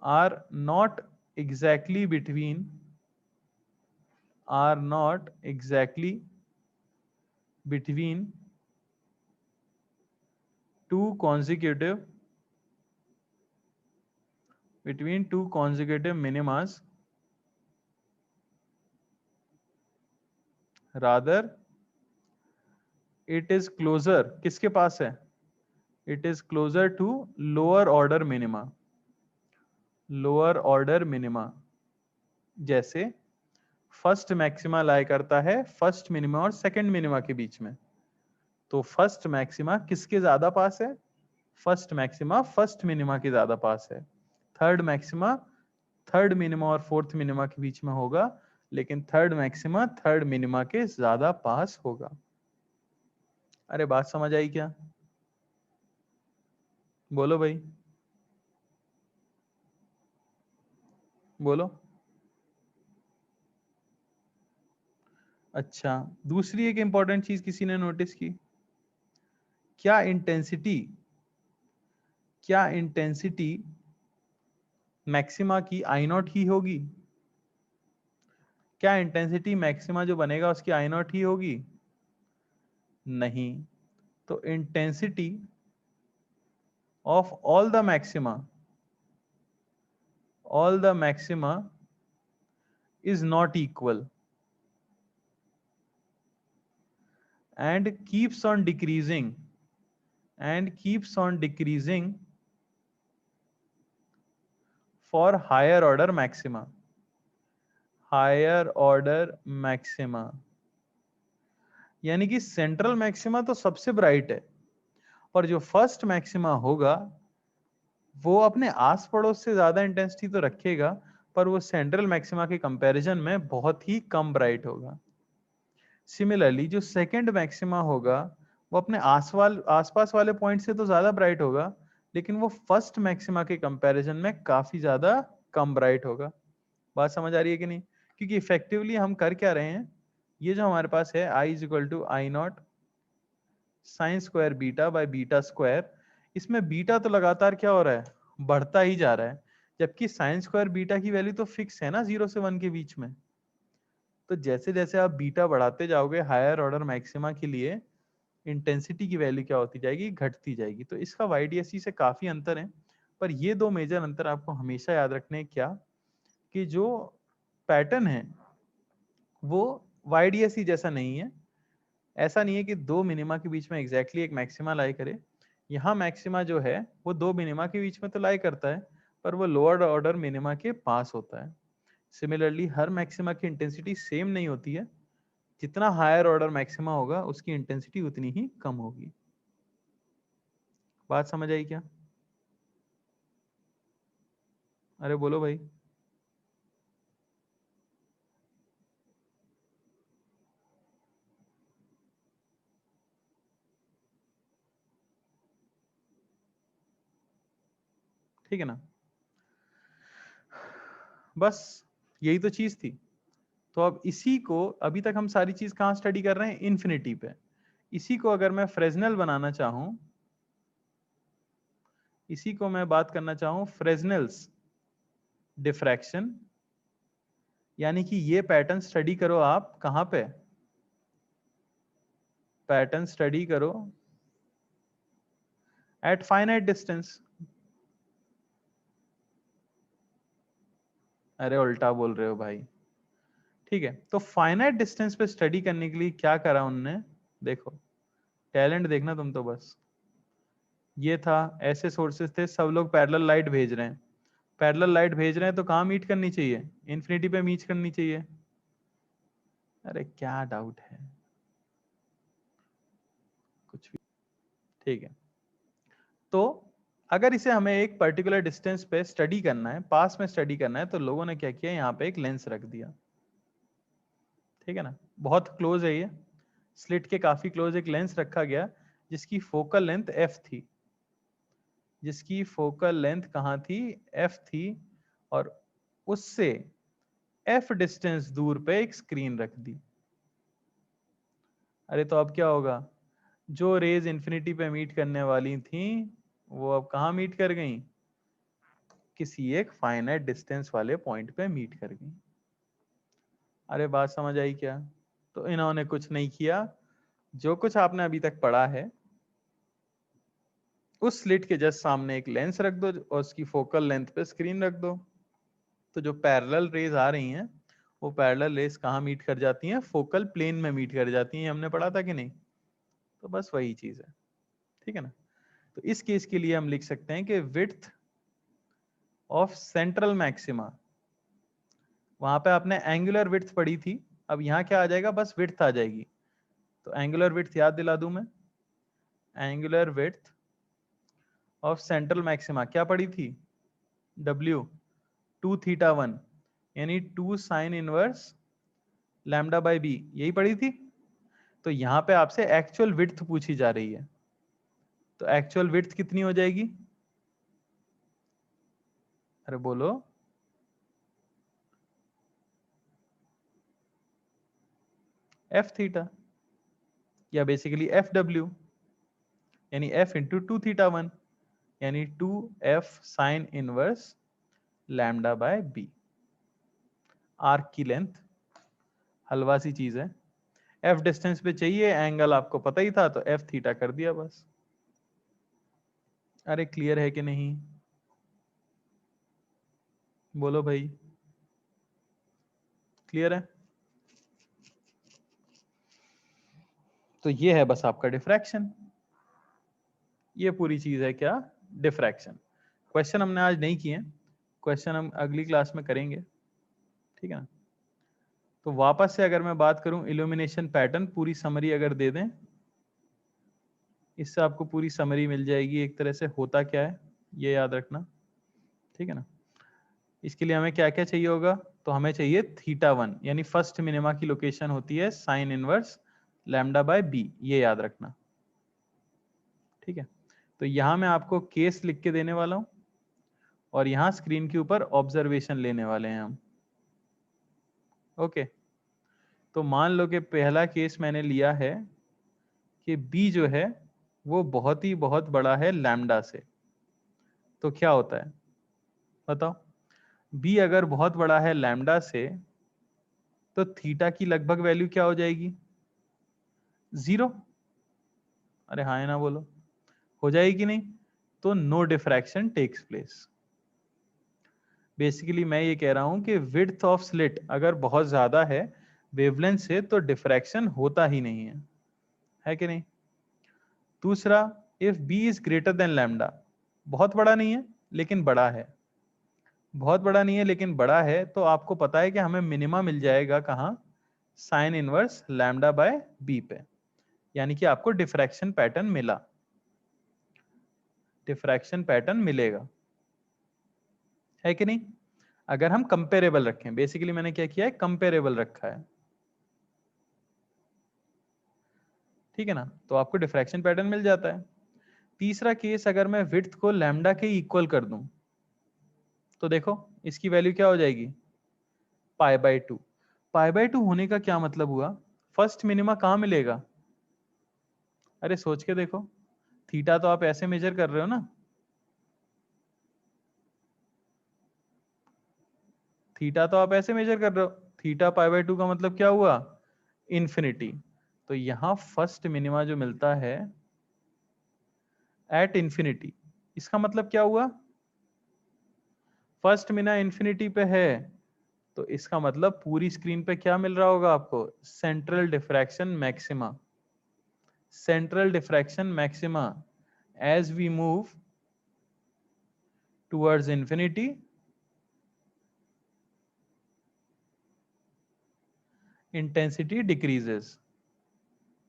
are not exactly between, are not exactly between two consecutive, between two consecutive minimas, rather it is closer, किसके पास है, it is closer to lower order minima, lower order minima। जैसे first maxima लाई करता है first minima और second minima के बीच में, तो first maxima किसके ज्यादा पास है, फर्स्ट मैक्सिमा फर्स्ट मिनिमा के ज्यादा पास है। थर्ड मैक्सिमा थर्ड मिनिमा और फोर्थ मिनिमा के बीच में होगा, लेकिन थर्ड मैक्सिमा थर्ड मिनिमा के ज्यादा पास होगा। अरे बात समझ आई क्या, बोलो भाई बोलो। अच्छा, दूसरी एक इंपॉर्टेंट चीज किसी ने नोटिस की, क्या इंटेंसिटी, क्या इंटेंसिटी मैक्सिमा की आई नॉट ही होगी, क्या इंटेंसिटी मैक्सिमा जो बनेगा उसकी आई नॉट ही होगी, नहीं। तो intensity of all the maxima is not equal and keeps on decreasing for higher order maxima। यानी कि सेंट्रल मैक्सिमा तो सबसे ब्राइट है, पर जो फर्स्ट मैक्सिमा होगा वो अपने आस पड़ोस से ज्यादा इंटेंसिटी तो रखेगा, पर वो सेंट्रल मैक्सिमा के कंपैरिजन में बहुत ही कम ब्राइट होगा। सिमिलरली जो सेकंड मैक्सिमा होगा वो अपने आसपास वाले पॉइंट से तो ज्यादा ब्राइट होगा, लेकिन वो फर्स्ट मैक्सिमा के कंपैरिजन में काफी ज्यादा कम ब्राइट होगा। बात समझ आ रही है कि नहीं? क्योंकि इफेक्टिवली हम कर क्या रहे हैं, ये जो हमारे पास है I = I0 sin square beta by beta square, इसमें बीटा तो लगातार क्या हो रहा है, बढ़ता ही जा रहा है, जबकि साइन स्क्वायर बीटा की वैल्यू तो फिक्स है ना 0 से 1 के बीच में। तो जैसे जैसे आप बीटा बढ़ाते जाओगे हायर ऑर्डर मैक्सिमा के लिए, इंटेंसिटी की वैल्यू क्या होती जाएगी, घटती जाएगी। तो इसका YDSE से काफी अंतर है, पर ये दो मेजर अंतर आपको हमेशा याद रखने क्या, कि जो पैटर्न है वो YDSE जैसा नहीं है। ऐसा नहीं है कि दो मिनिमा के बीच में एग्जैक्टली एक मैक्सिमा लाई करे। यहाँ मैक्सिमा जो है वो दो मिनिमा के बीच में तो लाई करता है, पर वो लोअर ऑर्डर मिनिमा के पास होता है। सिमिलरली हर मैक्सिमा की इंटेंसिटी सेम नहीं होती है, जितना हायर ऑर्डर मैक्सिमा होगा उसकी इंटेंसिटी उतनी ही कम होगी। बात समझ आई क्या? अरे बोलो भाई। ठीक है ना? बस यही तो चीज थी। तो अब इसी को, अभी तक हम सारी चीज कहाँ स्टडी कर रहे हैं, इन्फिनिटी पे। इसी को अगर मैं फ्रेजनेल बनाना चाहूं, इसी को मैं बात करना चाहूं फ्रेजनेल्स डिफ्रैक्शन, यानी कि ये पैटर्न स्टडी करो आप कहां पे, पैटर्न स्टडी करो एट फाइनाइट डिस्टेंस। अरे उल्टा बोल रहे हो भाई। ठीक है, तो फाइनाइट डिस्टेंस पे स्टडी करने के लिए क्या करा उन्होंने, देखो टैलेंट देखना तुम तो बस। ये था, ऐसे सोर्सेस थे, सब लोग पैरेलल लाइट भेज रहे हैं, पैरेलल लाइट भेज रहे हैं तो कहाँ मीट करनी चाहिए, इन्फिनिटी पे मीट करनी चाहिए। अरे क्या डाउट है, कुछ भी। ठीक है, तो अगर इसे हमें एक पर्टिकुलर डिस्टेंस पे स्टडी करना है, पास में स्टडी करना है, तो लोगों ने क्या किया, यहाँ पे एक लेंस रख दिया। ठीक है ना, बहुत क्लोज है ये, स्लिट के काफी क्लोज एक लेंस रखा गया, जिसकी फोकल लेंथ f थी, जिसकी फोकल लेंथ कहाँ थी, f थी, और उससे f डिस्टेंस दूर पे एक स्क्रीन रख दी। अरे तो अब क्या होगा, जो रेज इंफिनिटी पे मीट करने वाली थी वो अब कहाँ मीट कर गई, किसी एक फाइनाइट डिस्टेंस वाले पॉइंट पे मीट कर गई। अरे बात समझ आई क्या? तो इन्होंने कुछ नहीं किया, जो कुछ आपने अभी तक पढ़ा है उस स्लिट के जस्ट सामने एक लेंस रख दो और उसकी फोकल लेंथ पे स्क्रीन रख दो। तो जो पैरेलल रेज आ रही हैं वो पैरेलल रेज कहाँ मीट कर जाती हैं, फोकल प्लेन में मीट कर जाती हैं, हमने पढ़ा था कि नहीं? तो बस वही चीज है। ठीक है ना, तो इस केस के लिए हम लिख सकते हैं कि विड्थ ऑफ सेंट्रल मैक्सिमा, वहां पे आपने एंगुलर विड्थ पढ़ी थी, अब यहाँ क्या आ जाएगा, बस विड्थ आ जाएगी। तो एंगुलर विड्थ याद दिला दूं मैं, angular width of central maxima क्या पढ़ी थी, W 2θ1, यानी 2 sine inverse lambda by b, यही पढ़ी थी। तो यहाँ पे आपसे एक्चुअल विड्थ पूछी जा रही है, तो एक्चुअल विड्थ कितनी हो जाएगी, अरे बोलो, f थीटा, या बेसिकली FW, यानी f इंटू 2θ1, यानी 2f sine inverse lambda by b. Arc की लेंथ हलवा सी चीज है, f डिस्टेंस पे चाहिए, एंगल आपको पता ही था तो f थीटा कर दिया बस। अरे क्लियर है कि नहीं, बोलो भाई, क्लियर है? तो ये है बस आपका डिफ्रैक्शन, ये पूरी चीज है क्या, डिफ्रैक्शन। क्वेश्चन हमने आज नहीं किए, क्वेश्चन हम अगली क्लास में करेंगे, ठीक है ना। तो वापस से अगर मैं बात करूं इल्यूमिनेशन पैटर्न, पूरी समरी अगर दे दें, इससे आपको पूरी समरी मिल जाएगी एक तरह से होता क्या है, ये याद रखना, ठीक है ना। इसके लिए हमें क्या क्या चाहिए होगा, तो हमें चाहिए θ1 यानी फर्स्ट मिनिमा की लोकेशन होती है sine inverse lambda by b, ये याद रखना, ठीक है। तो यहां मैं आपको केस लिख के देने वाला हूं और यहां स्क्रीन के ऊपर ऑब्जर्वेशन लेने वाले हैं हम, ओके। तो मान लो कि पहला केस मैंने लिया है कि बी जो है वो बहुत ही बहुत बड़ा है लैम्डा से, तो क्या होता है बताओ, बी अगर बहुत बड़ा है लैम्डा से तो थीटा की लगभग वैल्यू क्या हो जाएगी, 0। अरे हाँ है ना, बोलो, हो जाएगी कि नहीं, तो no diffraction takes place. Basically मैं ये कह रहा हूं कि विड्थ ऑफ स्लिट अगर बहुत ज्यादा है वेवलेंथ से तो डिफ्रैक्शन होता ही नहीं है कि नहीं। दूसरा, if b is greater than lambda, बहुत बड़ा नहीं है लेकिन बड़ा है, बहुत बड़ा नहीं है लेकिन बड़ा है, तो आपको पता है कि हमें मिनिमा मिल जाएगा कहाँ, sine inverse lambda by b पे, यानी कि आपको डिफ्रैक्शन पैटर्न मिला, डिफ्रैक्शन पैटर्न मिलेगा, है कि नहीं। अगर हम कंपेरेबल रखें, बेसिकली मैंने क्या किया है, कंपेरेबल रखा है, ठीक है ना, तो आपको डिफ्रैक्शन पैटर्न मिल जाता है। तीसरा केस, अगर मैं विड्थ को लैम्डा के इक्वल कर दूं तो देखो इसकी वैल्यू क्या हो जाएगी, π/2। π/2 होने का क्या मतलब हुआ, फर्स्ट मिनिमा कहां मिलेगा, अरे सोच के देखो, थीटा तो आप ऐसे मेजर कर रहे हो ना, थीटा तो आप ऐसे मेजर कर रहे हो, थीटा π/2 का मतलब क्या हुआ, इन्फिनिटी। तो यहां फर्स्ट मिनिमा जो मिलता है एट इंफिनिटी, इसका मतलब क्या हुआ, फर्स्ट मिना इंफिनिटी पे है, तो इसका मतलब पूरी स्क्रीन पे क्या मिल रहा होगा आपको, central diffraction maxima, central diffraction maxima as we move towards infinity, intensity decreases,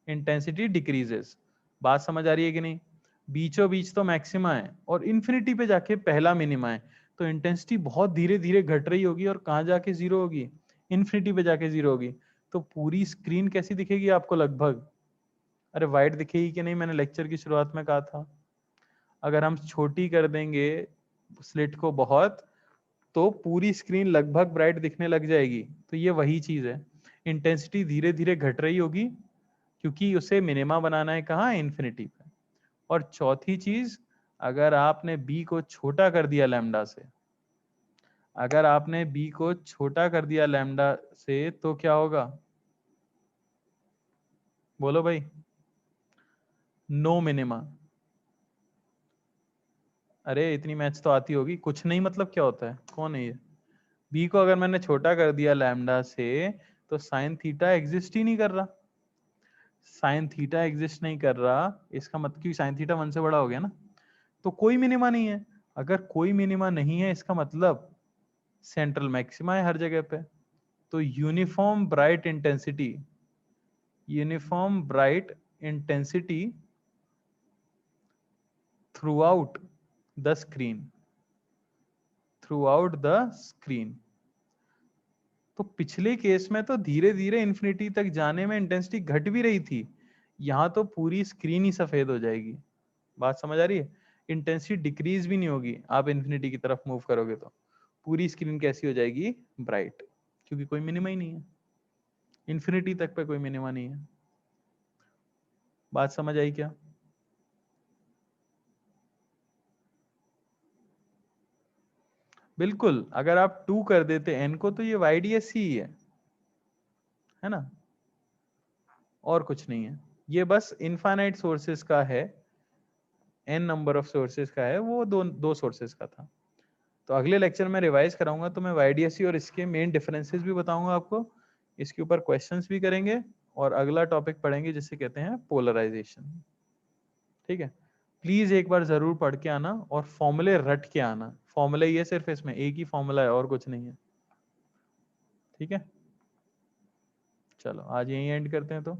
intensity decreases. बात समझ आ रही है कि नहीं, बीचों बीच तो मैक्सिमा है और इंफिनिटी पे जाके पहला मिनिमा है, तो इंटेंसिटी बहुत धीरे धीरे घट रही होगी और कहाँ जाके जीरो होगी, इंफिनिटी पे जाके जीरो होगी। तो पूरी स्क्रीन कैसी दिखेगी आपको लगभग, अरे वाइट दिखेगी कि नहीं, मैंने लेक्चर की शुरुआत में कहा था, अगर हम छोटी कर देंगे स्लिट को बहुत, तो पूरी स्क्रीन लगभग ब्राइट दिखने लग जाएगी। तो ये वही चीज है, इंटेंसिटी धीरे धीरे घट रही होगी क्योंकि उसे मिनिमा बनाना है कहाँ, इन्फिनिटी पे। और चौथी चीज, अगर आपने बी को छोटा कर दिया लैम्डा से, अगर आपने बी को छोटा कर दिया लैम्डा से तो क्या होगा, बोलो भाई, नो मिनिमा। अरे इतनी मैथ्स तो आती होगी, कुछ नहीं मतलब क्या होता है, कौन है ये, बी को अगर मैंने छोटा कर दिया लैम्डा से तो साइन थीटा एग्जिस्ट ही नहीं कर रहा, साइन थीटा एग्जिस्ट नहीं कर रहा, इसका मतलब कि साइन थीटा 1 से बड़ा हो गया ना, तो कोई मिनिमा नहीं है। अगर कोई मिनिमा नहीं है इसका मतलब सेंट्रल मैक्सिमा है हर जगह पे। तो uniform bright intensity, uniform bright intensity through out the screen, through out the screen. तो पिछले केस में तो धीरे धीरे इंफिनिटी तक जाने में इंटेंसिटी घट भी रही थी, यहां तो पूरी स्क्रीन ही सफेद हो जाएगी। बात समझ आ रही है, इंटेंसिटी डिक्रीज भी नहीं होगी, आप इंफिनिटी की तरफ मूव करोगे तो पूरी स्क्रीन कैसी हो जाएगी, ब्राइट, क्योंकि कोई मिनिमा ही नहीं है, इंफिनिटी तक पे कोई मिनिमा नहीं है। बात समझ आई क्या, बिल्कुल, अगर आप 2 कर देते n को तो ये YDS ही है ना, और कुछ नहीं है, ये बस इनफाइनाइट सोर्सेस का है, n नंबर ऑफ सोर्सेज का है, वो दो सोर्सेज का था। तो अगले लेक्चर में रिवाइज कराऊंगा तो मैं YDSC और इसके मेन डिफरेंसेस भी बताऊंगा आपको, इसके ऊपर क्वेश्चंस भी करेंगे और अगला टॉपिक पढ़ेंगे जिसे कहते हैं पोलराइजेशन। ठीक है, प्लीज एक बार जरूर पढ़ के आना और फॉर्मूले रट के आना। फॉर्मूले ये सिर्फ इसमें एक ही फॉर्मूला है और कुछ नहीं है। ठीक है, चलो आज यहीं एंड करते हैं तो।